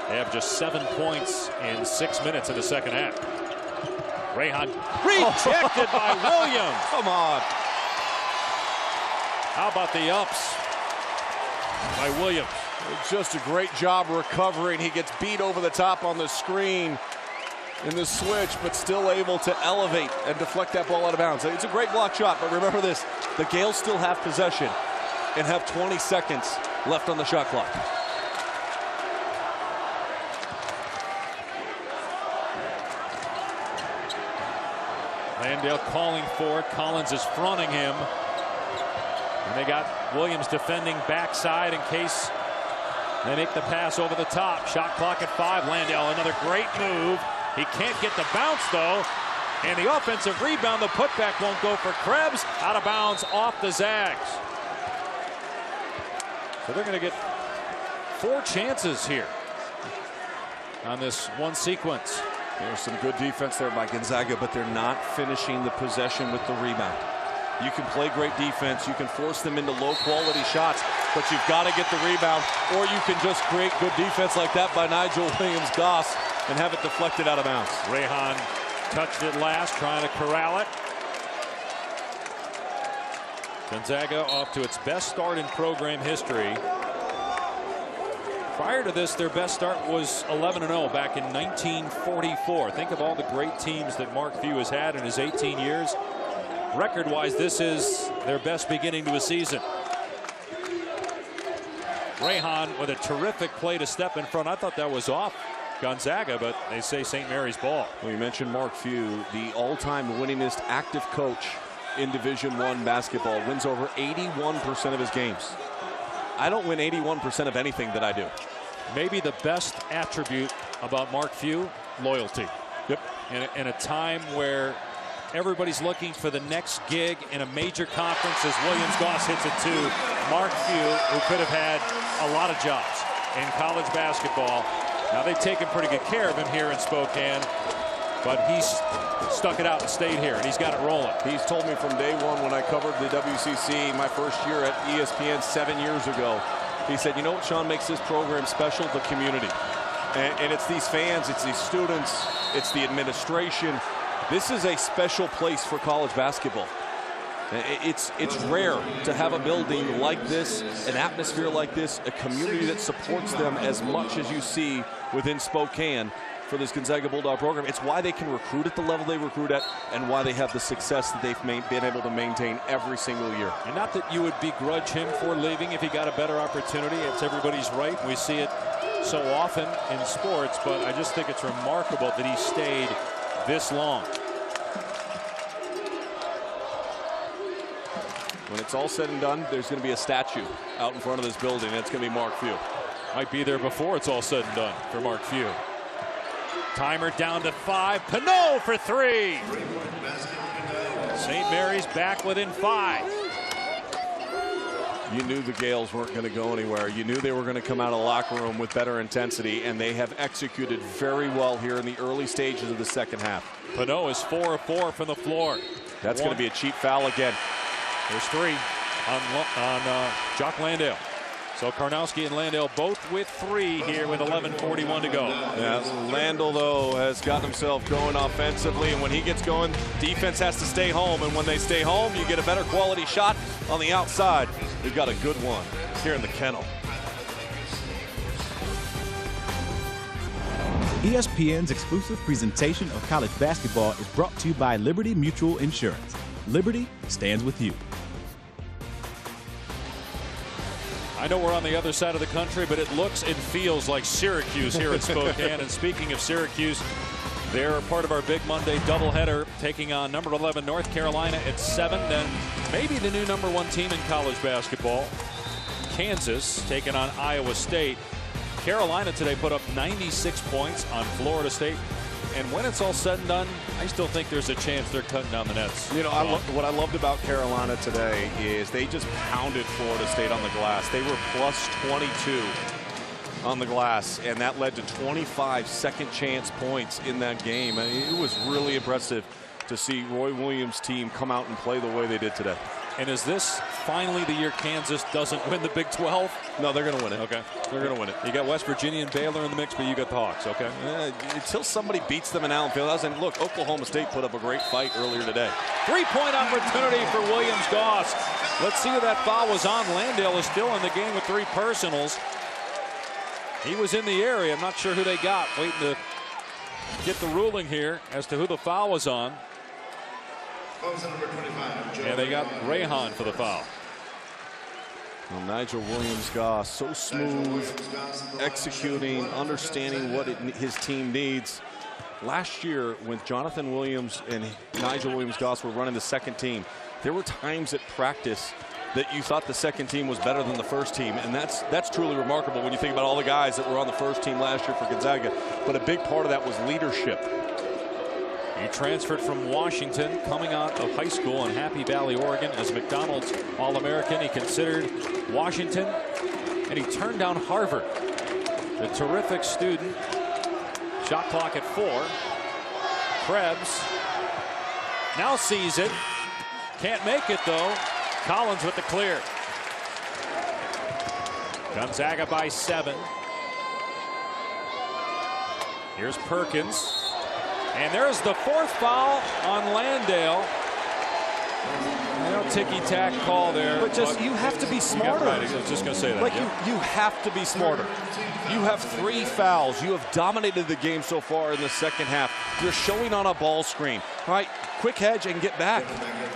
Speaker 1: They have just 7 points in 6 minutes in the second half. Rahan rejected by Williams.
Speaker 2: Come on.
Speaker 1: How about the ups by Williams?
Speaker 2: Just a great job recovering. He gets beat over the top on the screen in the switch, but still able to elevate and deflect that ball out of bounds. It's a great block shot, but remember this, the Gales still have possession and have 20 seconds left on the shot clock.
Speaker 1: Landale calling for it. Collins is fronting him. And they got Williams defending backside in case they make the pass over the top. Shot clock at 5. Landale, another great move. He can't get the bounce, though. And the offensive rebound, the putback won't go for Krebs. Out of bounds off the Zags. So they're going to get 4 chances here on this one sequence.
Speaker 2: There's some good defense there by Gonzaga, but they're not finishing the possession with the rebound. You can play great defense, you can force them into low-quality shots, but you've got to get the rebound, or you can just create good defense like that by Nigel Williams-Goss and have it deflected out of bounds.
Speaker 1: Rehan touched it last, trying to corral it. Gonzaga off to its best start in program history. Prior to this, their best start was 11-0 back in 1944. Think of all the great teams that Mark Few has had in his 18 years. Record-wise, this is their best beginning to a season. Rehan with a terrific play to step in front. I thought that was off Gonzaga, but they say St. Mary's ball.
Speaker 2: Well, you mentioned Mark Few, the all-time winningest active coach in Division I basketball, wins over 81% of his games. I don't win 81% of anything that I do.
Speaker 1: Maybe the best attribute about Mark Few, loyalty.
Speaker 2: Yep.
Speaker 1: In a time where everybody's looking for the next gig in a major conference, as Williams-Goss hits it too. Mark Few, who could have had a lot of jobs in college basketball. Now they've taken pretty good care of him here in Spokane, but he's stuck it out and stayed here, and he's got it rolling.
Speaker 2: He's told me from day one when I covered the WCC my first year at ESPN 7 years ago, he said, you know what, Sean, makes this program special? The community. And it's these fans, it's these students, it's the administration. This is a special place for college basketball. It's rare to have a building like this, an atmosphere like this, a community that supports them as much as you see within Spokane for this Gonzaga Bulldog program. It's why they can recruit at the level they recruit at and why they have the success that they've been able to maintain every single year.
Speaker 1: And not that you would begrudge him for leaving if he got a better opportunity. It's everybody's right. We see it so often in sports, but I just think it's remarkable that he stayed this long.
Speaker 2: When it's all said and done, there's going to be a statue out in front of this building, and it's going to be Mark Few.
Speaker 1: Might be there before it's all said and done for Mark Few. Timer down to 5. Pinot for 3. St. Mary's back within 5.
Speaker 2: You knew the Gales weren't going to go anywhere. You knew they were going to come out of the locker room with better intensity, and they have executed very well here in the early stages of the second half.
Speaker 1: Pinot is 4 of 4 from the floor.
Speaker 2: That's going to be a cheap foul again.
Speaker 1: There's 3 on Jock Landale. So Karnowski and Landale both with 3 here with 11:41 to go.
Speaker 2: Yeah, Landale, though, has gotten himself going offensively, and when he gets going, defense has to stay home, and when they stay home, you get a better quality shot on the outside. We've got a good one here in the kennel.
Speaker 3: ESPN's exclusive presentation of college basketball is brought to you by Liberty Mutual Insurance. Liberty stands with you.
Speaker 1: I know we're on the other side of the country, but it looks and feels like Syracuse here at Spokane. And speaking of Syracuse, they're part of our Big Monday doubleheader, taking on number 11 North Carolina at 7. Then maybe the new number 1 team in college basketball, Kansas, taking on Iowa State. Carolina today put up 96 points on Florida State. And when it's all said and done, I still think there's a chance they're cutting down the nets.
Speaker 2: You know, what I loved about Carolina today is they just pounded Florida State on the glass. They were plus 22 on the glass, and that led to 25 second chance points in that game. I mean, it was really impressive to see Roy Williams' team come out and play the way they did today.
Speaker 1: And is this finally the year Kansas doesn't win the Big 12?
Speaker 2: No, they're going to win it.
Speaker 1: Okay.
Speaker 2: They're going to win it.
Speaker 1: You got West Virginia and Baylor in the mix, but you got the Hawks, okay?
Speaker 2: Until somebody beats them in Allen Fieldhouse. And look, Oklahoma State put up a great fight earlier today.
Speaker 1: 3-point opportunity for Williams-Goss. Let's see who that foul was on. Landale is still in the game with 3 personals. He was in the area. I'm not sure who they got. Waiting to get the ruling here as to who the foul was on. And they got Rehan for the foul.
Speaker 2: Well, Nigel Williams-Goss, so smooth, executing, understanding what his team needs. Last year, when Jonathan Williams and Nigel Williams-Goss were running the second team, there were times at practice that you thought the second team was better than the first team, and that's truly remarkable when you think about all the guys that were on the first team last year for Gonzaga. But a big part of that was leadership.
Speaker 1: He transferred from Washington, coming out of high school in Happy Valley, Oregon, as McDonald's All-American. He considered Washington and he turned down Harvard. The terrific student. Shot clock at 4. Krebs now sees it. Can't make it, though. Collins with the clear. Gonzaga by 7. Here's Perkins. And there's the 4th foul on Landale. No ticky-tack call there.
Speaker 2: But you have to be smarter.
Speaker 1: Right, I was just going to say that.
Speaker 2: Like, you have to be smarter. You have 3 fouls. You have dominated the game so far in the second half. You're showing on a ball screen. All right, quick hedge and get back.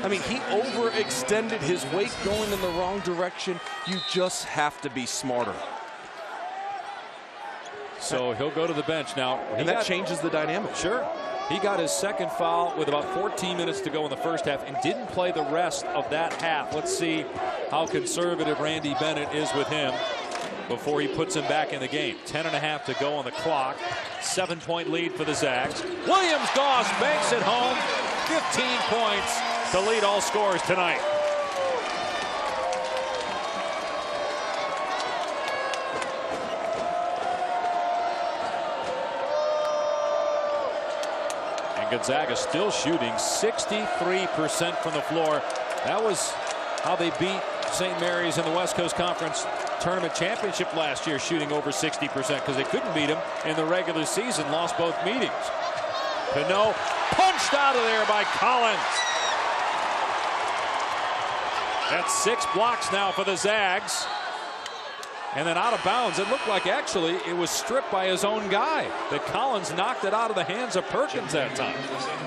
Speaker 2: I mean, he overextended his weight going in the wrong direction. You just have to be smarter.
Speaker 1: So he'll go to the bench now.
Speaker 2: And that changes the dynamic.
Speaker 1: Sure. He got his 2nd foul with about 14 minutes to go in the first half and didn't play the rest of that half. Let's see how conservative Randy Bennett is with him before he puts him back in the game. 10.5 to go on the clock. 7-point lead for the Zags. Williams-Goss banks it home. 15 points to lead all scorers tonight. Gonzaga still shooting 63% from the floor. That was how they beat St. Mary's in the West Coast Conference Tournament Championship last year, shooting over 60% because they couldn't beat them in the regular season, lost both meetings. Pinot punched out of there by Collins. That's 6 blocks now for the Zags. And then out of bounds. It looked like actually it was stripped by his own guy. That Collins knocked it out of the hands of Perkins that time.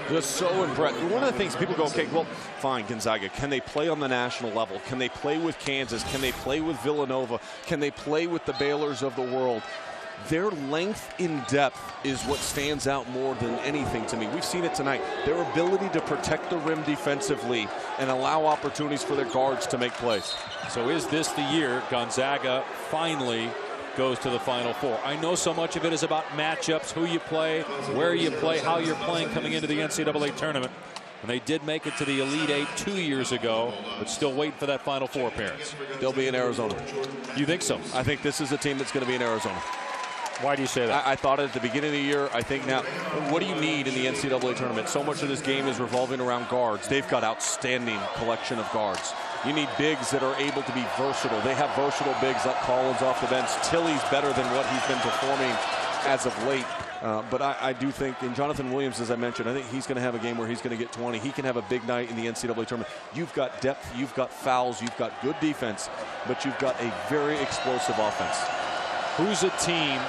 Speaker 2: Just so impressed. One of the things people go, okay, well, fine, Gonzaga. Can they play on the national level? Can they play with Kansas? Can they play with Villanova? Can they play with the Baylors of the world? Their length in depth is what stands out more than anything to me. We've seen it tonight. Their ability to protect the rim defensively and allow opportunities for their guards to make plays.
Speaker 1: So is this the year Gonzaga finally goes to the Final Four? I know so much of it is about matchups, who you play, where you play, how you're playing coming into the NCAA tournament. And they did make it to the Elite 8 2 years ago, but still waiting for that Final Four appearance.
Speaker 2: They'll be in Arizona.
Speaker 1: You think so?
Speaker 2: I think this is a team that's going to be in Arizona.
Speaker 1: Why do you say that?
Speaker 2: I thought at the beginning of the year, I think now, what do you need in the NCAA tournament? So much of this game is revolving around guards. They've got outstanding collection of guards. You need bigs that are able to be versatile. They have versatile bigs like Collins off the bench. Tilly's better than what he's been performing as of late. But I do think, and Jonathan Williams, as I mentioned, I think he's going to have a game where he's going to get 20. He can have a big night in the NCAA tournament. You've got depth, you've got fouls, you've got good defense, but you've got a very explosive offense.
Speaker 1: Who's a team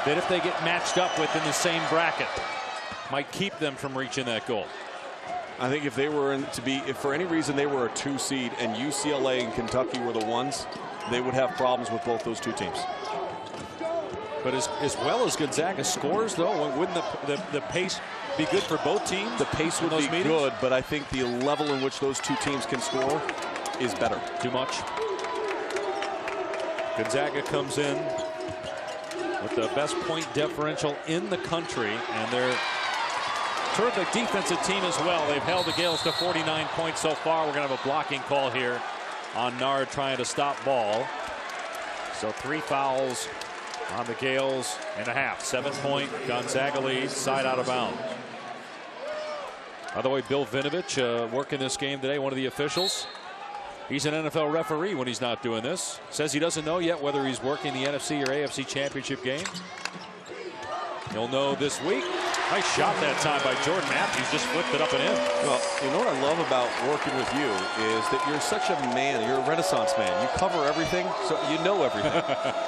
Speaker 1: that if they get matched up with in the same bracket might keep them from reaching that goal?
Speaker 2: I think if they were if for any reason they were a 2 seed and UCLA and Kentucky were the ones, they would have problems with both those 2 teams.
Speaker 1: But as well as Gonzaga scores, though, wouldn't the pace be good for both teams?
Speaker 2: The pace would be good, but I think the level in which those 2 teams can score is better.
Speaker 1: Too much. Gonzaga comes in with the best point differential in the country, and they're terrific defensive team as well. They've held the Gales to 49 points so far. We're going to have a blocking call here on Nard trying to stop ball. So 3 fouls on the Gales and a half. 7-point Gonzaga lead, side out of bounds. By the way, Bill Vinovich working this game today, one of the officials. He's an NFL referee when he's not doing this. Says he doesn't know yet whether he's working the NFC or AFC championship game. He'll know this week. Nice shot that time by Jordan Matthews. Just flipped it up and in.
Speaker 2: Well, you know what I love about working with you is that you're such a man. You're a Renaissance man. You cover everything, so you know everything.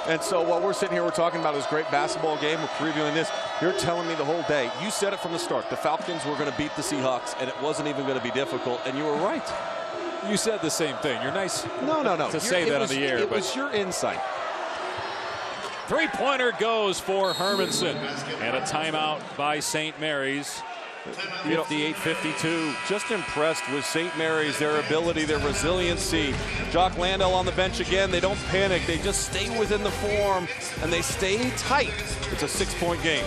Speaker 2: And so while we're sitting here, we're talking about this great basketball game. We're previewing this. You're telling me the whole day. You said it from the start. The Falcons were going to beat the Seahawks, and it wasn't even going to be difficult. And you were right.
Speaker 1: You said the same thing. You're nice.
Speaker 2: No.
Speaker 1: To say that on the air.
Speaker 2: It was your insight.
Speaker 1: 3-pointer goes for Hermanson. And a timeout by St. Mary's. 58-52.
Speaker 2: Just impressed with St. Mary's, their ability, their resiliency. Jock Landale on the bench again. They don't panic. They just stay within the form, and they stay tight. It's a 6-point game.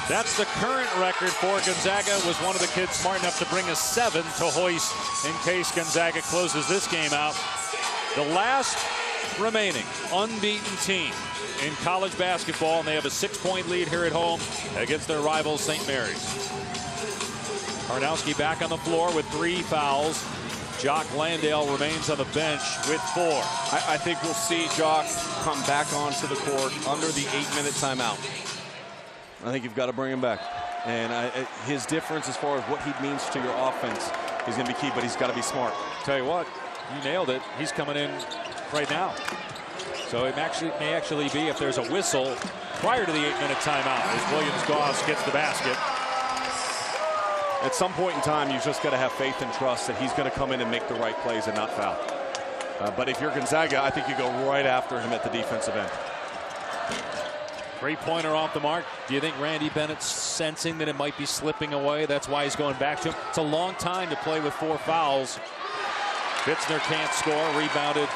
Speaker 1: That's the current record for Gonzaga. Was one of the kids smart enough to bring a 7 to hoist in case Gonzaga closes this game out. The last remaining unbeaten team in college basketball, and they have a 6-point lead here at home against their rivals, St. Mary's. Karnowski back on the floor with 3 fouls. Jock Landale remains on the bench with 4.
Speaker 2: I think we'll see Jock come back onto the court under the 8-minute timeout. I think you've got to bring him back. And his difference as far as what he means to your offense is going to be key, but he's got to be smart.
Speaker 1: Tell you what, you nailed it. He's coming in right now. So it may actually be, if there's a whistle prior to the 8-minute timeout, as Williams-Goss gets the basket.
Speaker 2: At some point in time, you've just got to have faith and trust that he's going to come in and make the right plays and not foul. But if you're Gonzaga, I think you go right after him at the defensive end.
Speaker 1: 3-pointer off the mark. Do you think Randy Bennett's sensing that it might be slipping away? That's why he's going back to him. It's a long time to play with 4 fouls. Fitzner can't score. Rebounded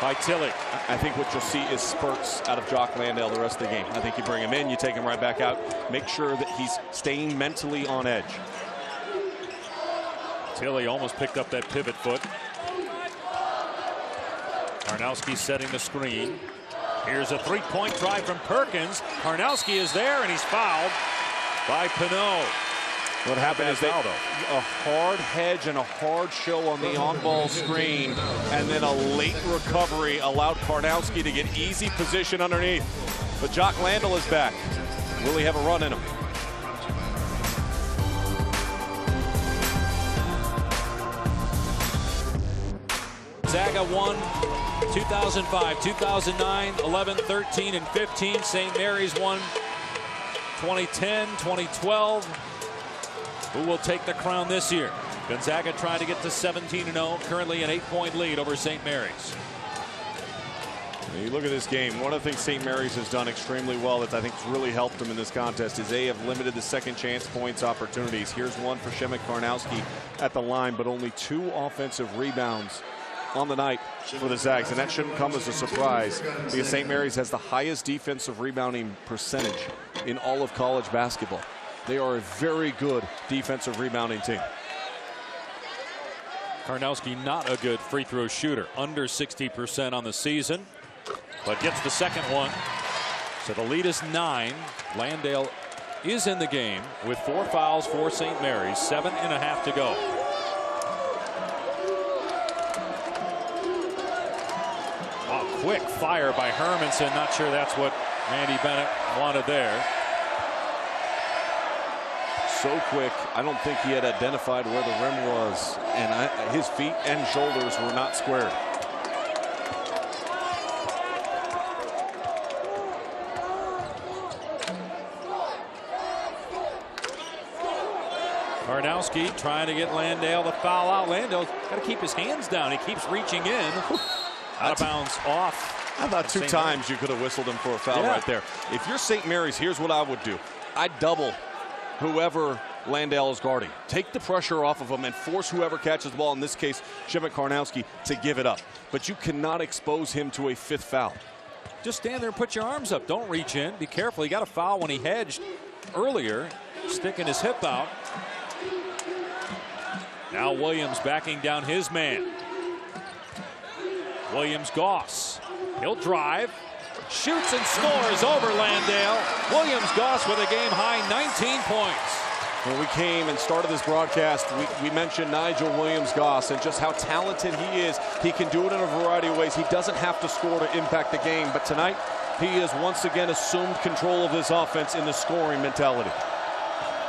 Speaker 1: by Tillich.
Speaker 2: I think what you'll see is spurts out of Jock Landale the rest of the game. I think you bring him in, you take him right back out, make sure that he's staying mentally on edge.
Speaker 1: Tillich almost picked up that pivot foot. Karnowski setting the screen. Here's a 3-point drive from Perkins. Karnowski is there, and he's fouled by Pinot.
Speaker 2: What happened is a hard hedge and a hard show on the on-ball screen, and then a late recovery allowed Karnowski to get easy position underneath. But Jock Landale is back. Will he have a run in him?
Speaker 1: Gonzaga won 2005, 2009, 11, 13, and 15. St. Mary's won 2010, 2012. Who will take the crown this year? Gonzaga trying to get to 17-0, currently an 8-point lead over St. Mary's.
Speaker 2: When you look at this game, one of the things St. Mary's has done extremely well that I think has really helped them in this contest is they have limited the second chance points opportunities. Here's one for Shemek Karnowski at the line, but only 2 offensive rebounds on the night for the Zags, and that shouldn't come as a surprise because St. Mary's has the highest defensive rebounding percentage in all of college basketball. They are a very good defensive rebounding team.
Speaker 1: Karnowski not a good free throw shooter, under 60% on the season, but gets the second one. So the lead is 9. Landale is in the game with 4 fouls for St. Mary's, 7.5 to go. Quick fire by Hermanson. Not sure that's what Randy Bennett wanted there.
Speaker 2: So quick, I don't think he had identified where the rim was, and his feet and shoulders were not squared.
Speaker 1: Karnowski trying to get Landale to foul out. Landale's got to keep his hands down. He keeps reaching in. Out of bounds off.
Speaker 2: How about 2 times you could have whistled him for a foul right there. If you're St. Mary's, here's what I would do. I'd double whoever Landale is guarding. Take the pressure off of him and force whoever catches the ball, in this case, Shemek Karnowski, to give it up. But you cannot expose him to a 5th foul.
Speaker 1: Just stand there and put your arms up. Don't reach in. Be careful. He got a foul when he hedged earlier, sticking his hip out. Now Williams backing down his man. Williams-Goss. He'll drive, shoots and scores over Landale. Williams-Goss with a game-high 19 points.
Speaker 2: When we came and started this broadcast, we mentioned Nigel Williams-Goss and just how talented he is. He can do it in a variety of ways. He doesn't have to score to impact the game, but tonight he has once again assumed control of this offense in the scoring mentality.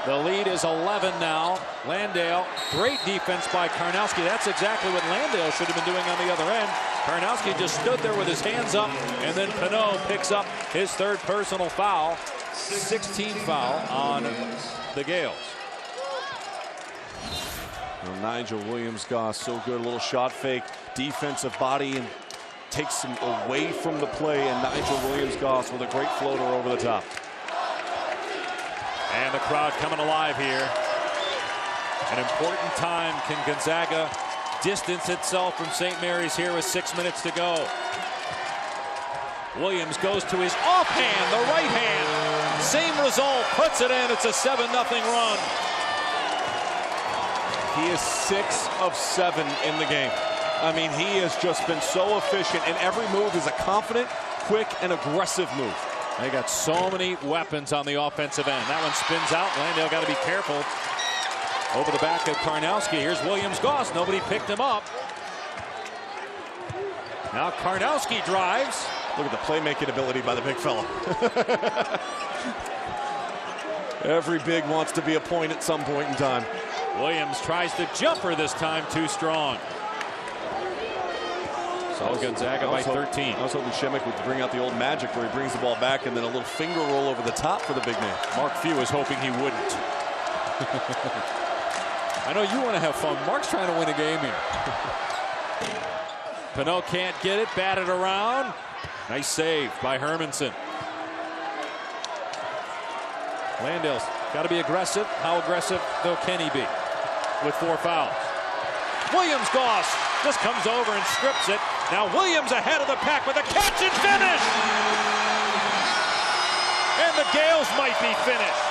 Speaker 1: The lead is 11 now. Landale, great defense by Karnowski. That's exactly what Landale should have been doing on the other end. Karnowski just stood there with his hands up, and then Pinot picks up his 3rd personal foul. 16th foul on the Gales.
Speaker 2: Well, Nigel Williams-Goss, so good. A little shot fake, defensive body, and takes him away from the play. And Nigel Williams-Goss with a great floater over the top.
Speaker 1: And the crowd coming alive here. An important time. Can Gonzaga distance itself from St. Mary's here with 6 minutes to go? Williams goes to his offhand, the right hand. Same result, puts it in. It's a 7-0 run.
Speaker 2: He is 6 of 7 in the game. I mean, he has just been so efficient, and every move is a confident, quick, and aggressive move.
Speaker 1: They got so many weapons on the offensive end. That one spins out. Landale got to be careful. Over the back of Karnowski. Here's Williams-Goss. Nobody picked him up. Now Karnowski drives.
Speaker 2: Look at the playmaking ability by the big fella. Every big wants to be a point at some point in time.
Speaker 1: Williams tries the jumper this time, too strong. So Gonzaga by 13.
Speaker 2: I was hoping Shemek would bring out the old magic where he brings the ball back and then a little finger roll over the top for the big man.
Speaker 1: Mark Few was hoping he wouldn't. I know you want to have fun. Mark's trying to win a game here. Pinot can't get it, batted around. Nice save by Hermanson. Landale's got to be aggressive. How aggressive, though, can he be with 4 fouls? Williams-Goss just comes over and strips it. Now Williams ahead of the pack with a catch and finish. And the Gales might be finished.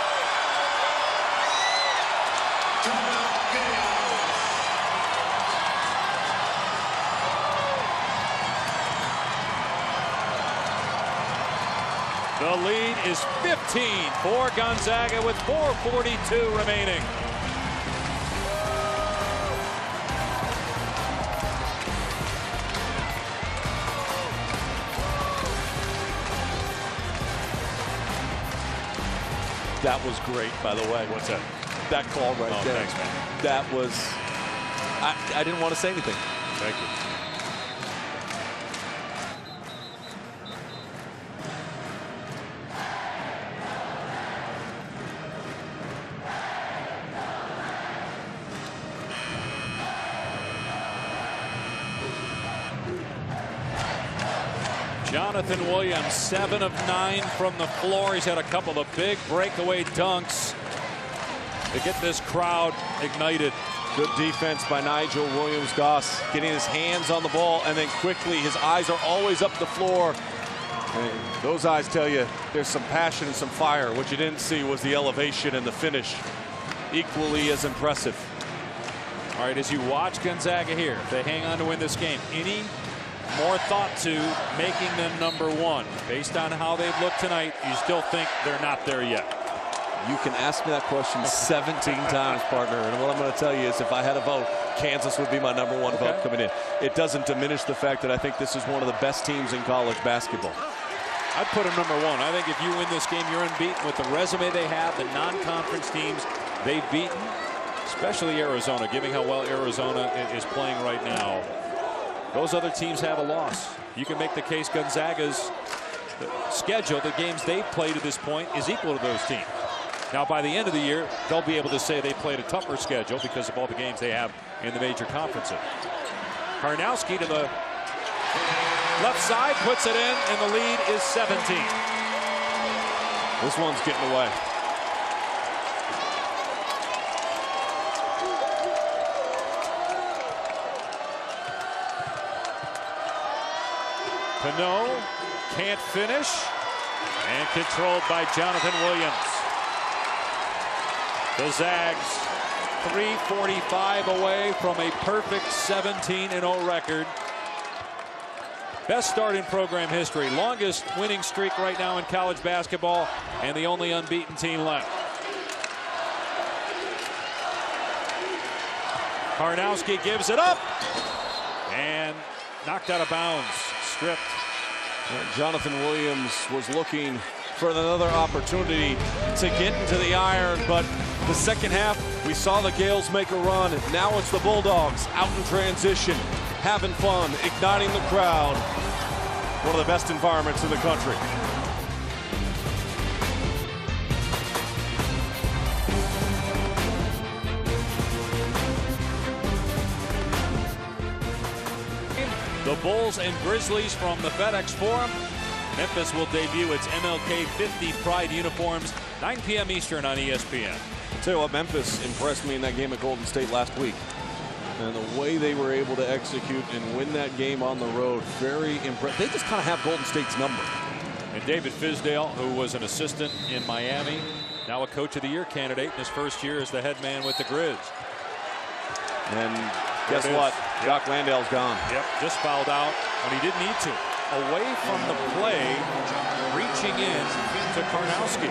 Speaker 1: The lead is 15 for Gonzaga with 4:42 remaining.
Speaker 2: That was great, by the way.
Speaker 1: What's that?
Speaker 2: That call right there.
Speaker 1: Thanks, man.
Speaker 2: That was, I didn't want to say anything.
Speaker 1: Thank you. Jonathan Williams, 7 of 9 from the floor. He's had a couple of big breakaway dunks to get this crowd ignited.
Speaker 2: Good defense by Nigel Williams-Goss, getting his hands on the ball, and then quickly his eyes are always up the floor. And those eyes tell you there's some passion and some fire. What you didn't see was the elevation and the finish. Equally as impressive.
Speaker 1: All right, as you watch Gonzaga here, if they hang on to win this game, any more thought to making them #1? Based on how they've looked tonight, you still think they're not there yet?
Speaker 2: You can ask me that question 17 times, partner, and what I'm going to tell you is if I had a vote, Kansas would be my #1 vote coming in. It doesn't diminish the fact that I think this is one of the best teams in college basketball.
Speaker 1: I'd put them #1. I think if you win this game, you're unbeaten with the resume they have, the non-conference teams they've beaten, especially Arizona, given how well Arizona is playing right now. Those other teams have a loss. You can make the case Gonzaga's schedule, the games they've played to this point, is equal to those teams. Now, by the end of the year, they'll be able to say they played a tougher schedule because of all the games they have in the major conferences. Karnowski to the left side, puts it in, and the lead is 17.
Speaker 2: This one's getting away.
Speaker 1: Pinot can't finish, and controlled by Jonathan Williams. The Zags 3:45 away from a perfect 17-0 record. Best start in program history, longest winning streak right now in college basketball, and the only unbeaten team left. Karnowski gives it up and knocked out of bounds, stripped.
Speaker 2: Jonathan Williams was looking for another opportunity to get into the iron, but the second half we saw the Gales make a run. Now it's the Bulldogs out in transition, having fun, igniting the crowd. One of the best environments in the country.
Speaker 1: The Bulls and Grizzlies from the FedEx Forum. Memphis will debut its MLK 50 Pride uniforms, 9 p.m. Eastern on ESPN.
Speaker 2: I'll tell you what, Memphis impressed me in that game at Golden State last week. And the way they were able to execute and win that game on the road, very impressive. They just kind of have Golden State's number.
Speaker 1: And David Fizdale, who was an assistant in Miami, now a Coach of the Year candidate in his first year as the head man with the Grizz.
Speaker 2: And guess what? Jock Landale's gone.
Speaker 1: Yep, just fouled out when he didn't need to. Away from the play, reaching in to Karnowski.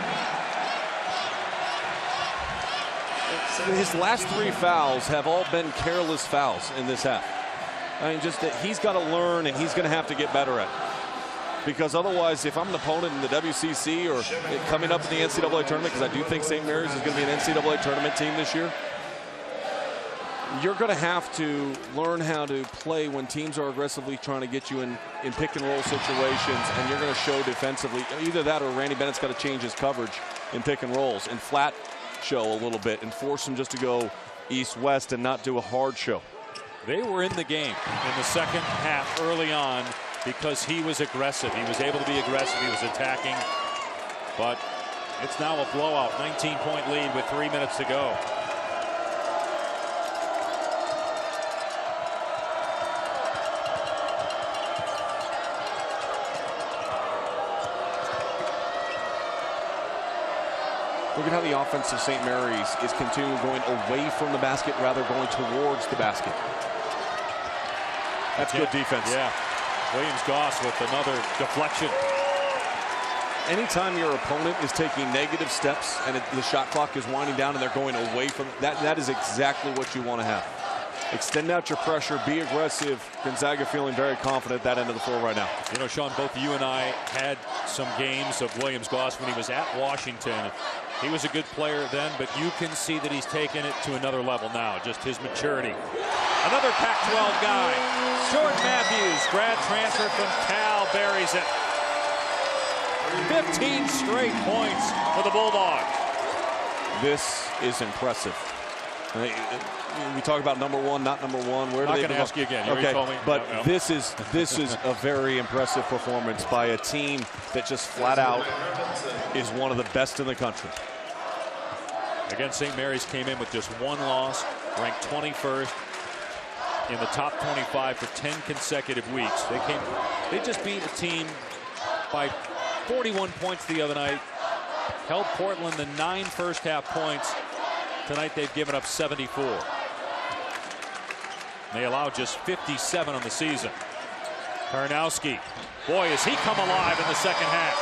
Speaker 2: His last 3 fouls have all been careless fouls in this half. I mean, just that he's got to learn, and he's going to have to get better at it. Because otherwise, if I'm an opponent in the WCC or coming up in the NCAA tournament, because I do think St. Mary's is going to be an NCAA tournament team this year, you're going to have to learn how to play when teams are aggressively trying to get you in pick and roll situations, and you're going to show defensively. Either that or Randy Bennett's got to change his coverage in pick and rolls and flat show a little bit and force him just to go east-west and not do a hard show.
Speaker 1: They were in the game in the second half early on because he was aggressive. He was able to be aggressive. He was attacking. But it's now a blowout. 19-point lead with 3 minutes to go.
Speaker 2: Look at how the offense of St. Mary's is continuing going away from the basket rather going towards the basket. That's good defense.
Speaker 1: Yeah. Williams-Goss with another deflection.
Speaker 2: Anytime your opponent is taking negative steps and the shot clock is winding down and they're going away from that, that is exactly what you want to have. Extend out your pressure, be aggressive. Gonzaga feeling very confident at that end of the floor right now.
Speaker 1: You know, Sean, both you and I had some games of Williams-Goss when he was at Washington. He was a good player then, but you can see that he's taken it to another level now, just his maturity. Another Pac-12 guy, Jordan Matthews, grad transfer from Cal, buries it. 15 straight points for the Bulldogs.
Speaker 2: This is impressive. We talk about number one, not number one. Where do they
Speaker 1: I'm not going to ask you again. You
Speaker 2: okay,
Speaker 1: told me.
Speaker 2: but
Speaker 1: no.
Speaker 2: this is a very impressive performance by a team that just flat out is one of the best in the country.
Speaker 1: Again, St. Mary's came in with just one loss, ranked 21st in the top 25 for 10 consecutive weeks. They just beat a team by 41 points the other night, held Portland to 9 first-half points. Tonight they've given up 74. They allowed just 57 on the season. Karnowski, boy, has he come alive in the second half.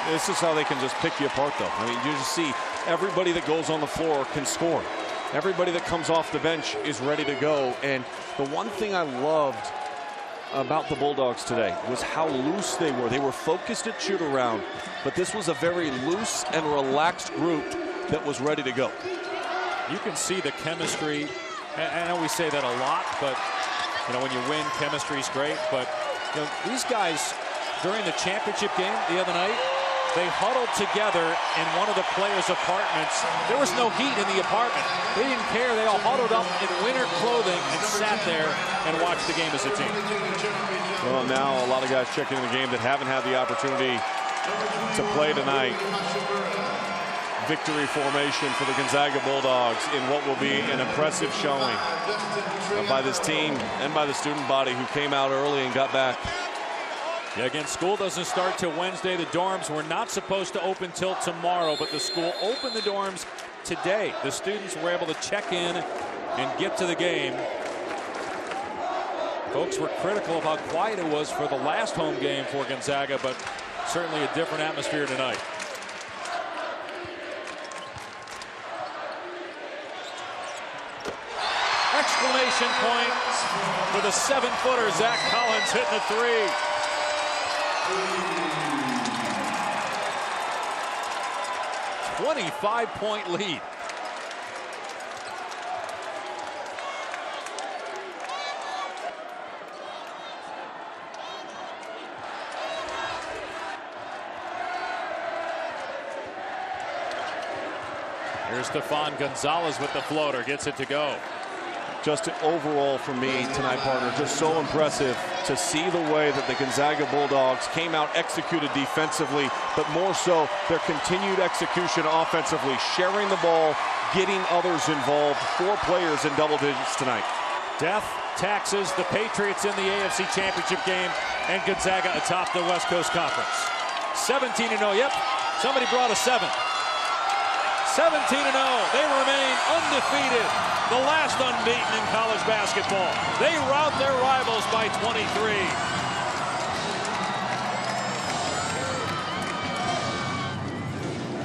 Speaker 2: This is how they can just pick you apart, though. I mean, you just see everybody that goes on the floor can score. Everybody that comes off the bench is ready to go. And the one thing I loved about the Bulldogs today was how loose they were. They were focused at shoot-around, but this was a very loose and relaxed group that was ready to go.
Speaker 1: You can see the chemistry. I know we say that a lot, but you know, when you win, chemistry's great. But you know, these guys during the championship game the other night, they huddled together in one of the players' apartments. There was no heat in the apartment. They didn't care. They all huddled up in winter clothing and sat there and watched the game as a team.
Speaker 2: Well, now a lot of guys checking in the game that haven't had the opportunity to play tonight. Victory formation for the Gonzaga Bulldogs in what will be an impressive showing by this team and by the student body who came out early and got back.
Speaker 1: Yeah, again, school doesn't start till Wednesday. The dorms were not supposed to open till tomorrow, but the school opened the dorms today. The students were able to check in and get to the game. Folks were critical of how quiet it was for the last home game for Gonzaga, but certainly a different atmosphere tonight. Exclamation point for the 7-footer, Zach Collins hitting a three. 25-point lead. Here's Stefan Gonzalez with the floater, gets it to go.
Speaker 2: Just overall for me tonight, partner, just so impressive to see the way that the Gonzaga Bulldogs came out, executed defensively, but more so their continued execution offensively, sharing the ball, getting others involved. 4 players in double digits tonight.
Speaker 1: Death taxes the Patriots in the AFC Championship game, and Gonzaga atop the West Coast Conference. 17-0. Yep, somebody brought a 7. 17-0. They remain undefeated, the last unbeaten in college basketball. They rout their rivals by 23.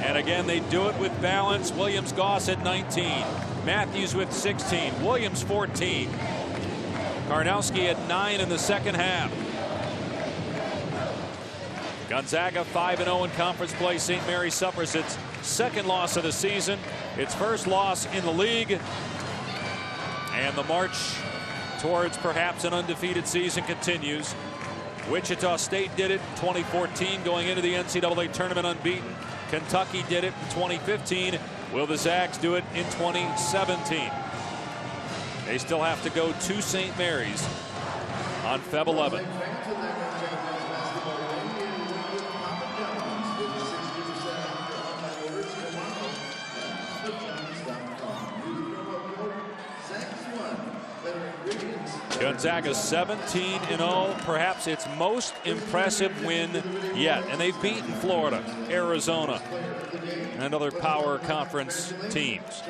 Speaker 1: And again, they do it with balance. Williams-Goss at 19. Matthews with 16. Williams 14. Karnowski at 9 in the second half. Gonzaga 5-0 in conference play. St. Mary's suffers its second loss of the season, its first loss in the league. And the march towards perhaps an undefeated season continues. Wichita State did it in 2014, going into the NCAA tournament unbeaten. Kentucky did it in 2015. Will the Zags do it in 2017? They still have to go to St. Mary's on Feb 11. Gonzaga 17-0, perhaps its most impressive win yet. And they've beaten Florida, Arizona, and other power conference teams.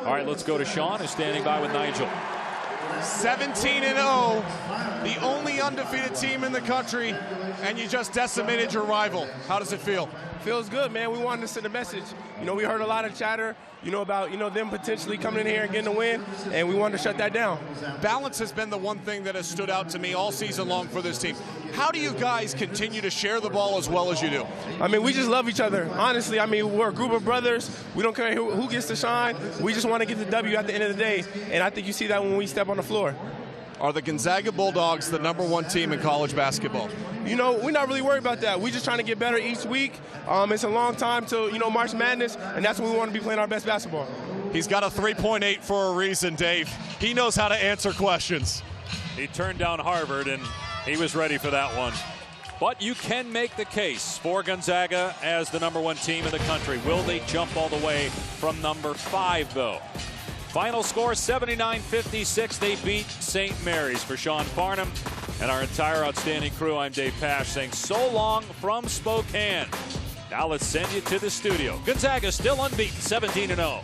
Speaker 1: All right, let's go to Sean, who's standing by with Nigel.
Speaker 2: 17-0, the only undefeated team in the country, and you just decimated your rival. How does it feel?
Speaker 4: Feels good, man. We wanted to send a message. You know, we heard a lot of chatter, about, them potentially coming in here and getting a win, and we wanted to shut that down.
Speaker 2: Balance has been the one thing that has stood out to me all season long for this team. How do you guys continue to share the ball as well as you do?
Speaker 4: I mean, we just love each other. Honestly, we're a group of brothers. We don't care who gets to shine. We just want to get the W at the end of the day, and I think you see that when we step on the floor.
Speaker 2: Are the Gonzaga Bulldogs the #1 team in college basketball?
Speaker 4: We're not really worried about that. We're just trying to get better each week. It's a long time to, March Madness, and that's when we want to be playing our best basketball.
Speaker 2: He's got a 3.8 for a reason, Dave. He knows how to answer questions.
Speaker 1: He turned down Harvard, and he was ready for that one. But you can make the case for Gonzaga as the #1 team in the country. Will they jump all the way from number 5, though? Final score, 79-56. They beat St. Mary's. For Sean Farnham and our entire outstanding crew, I'm Dave Pasch saying so long from Spokane. Now let's send you to the studio. Gonzaga still unbeaten, 17-0.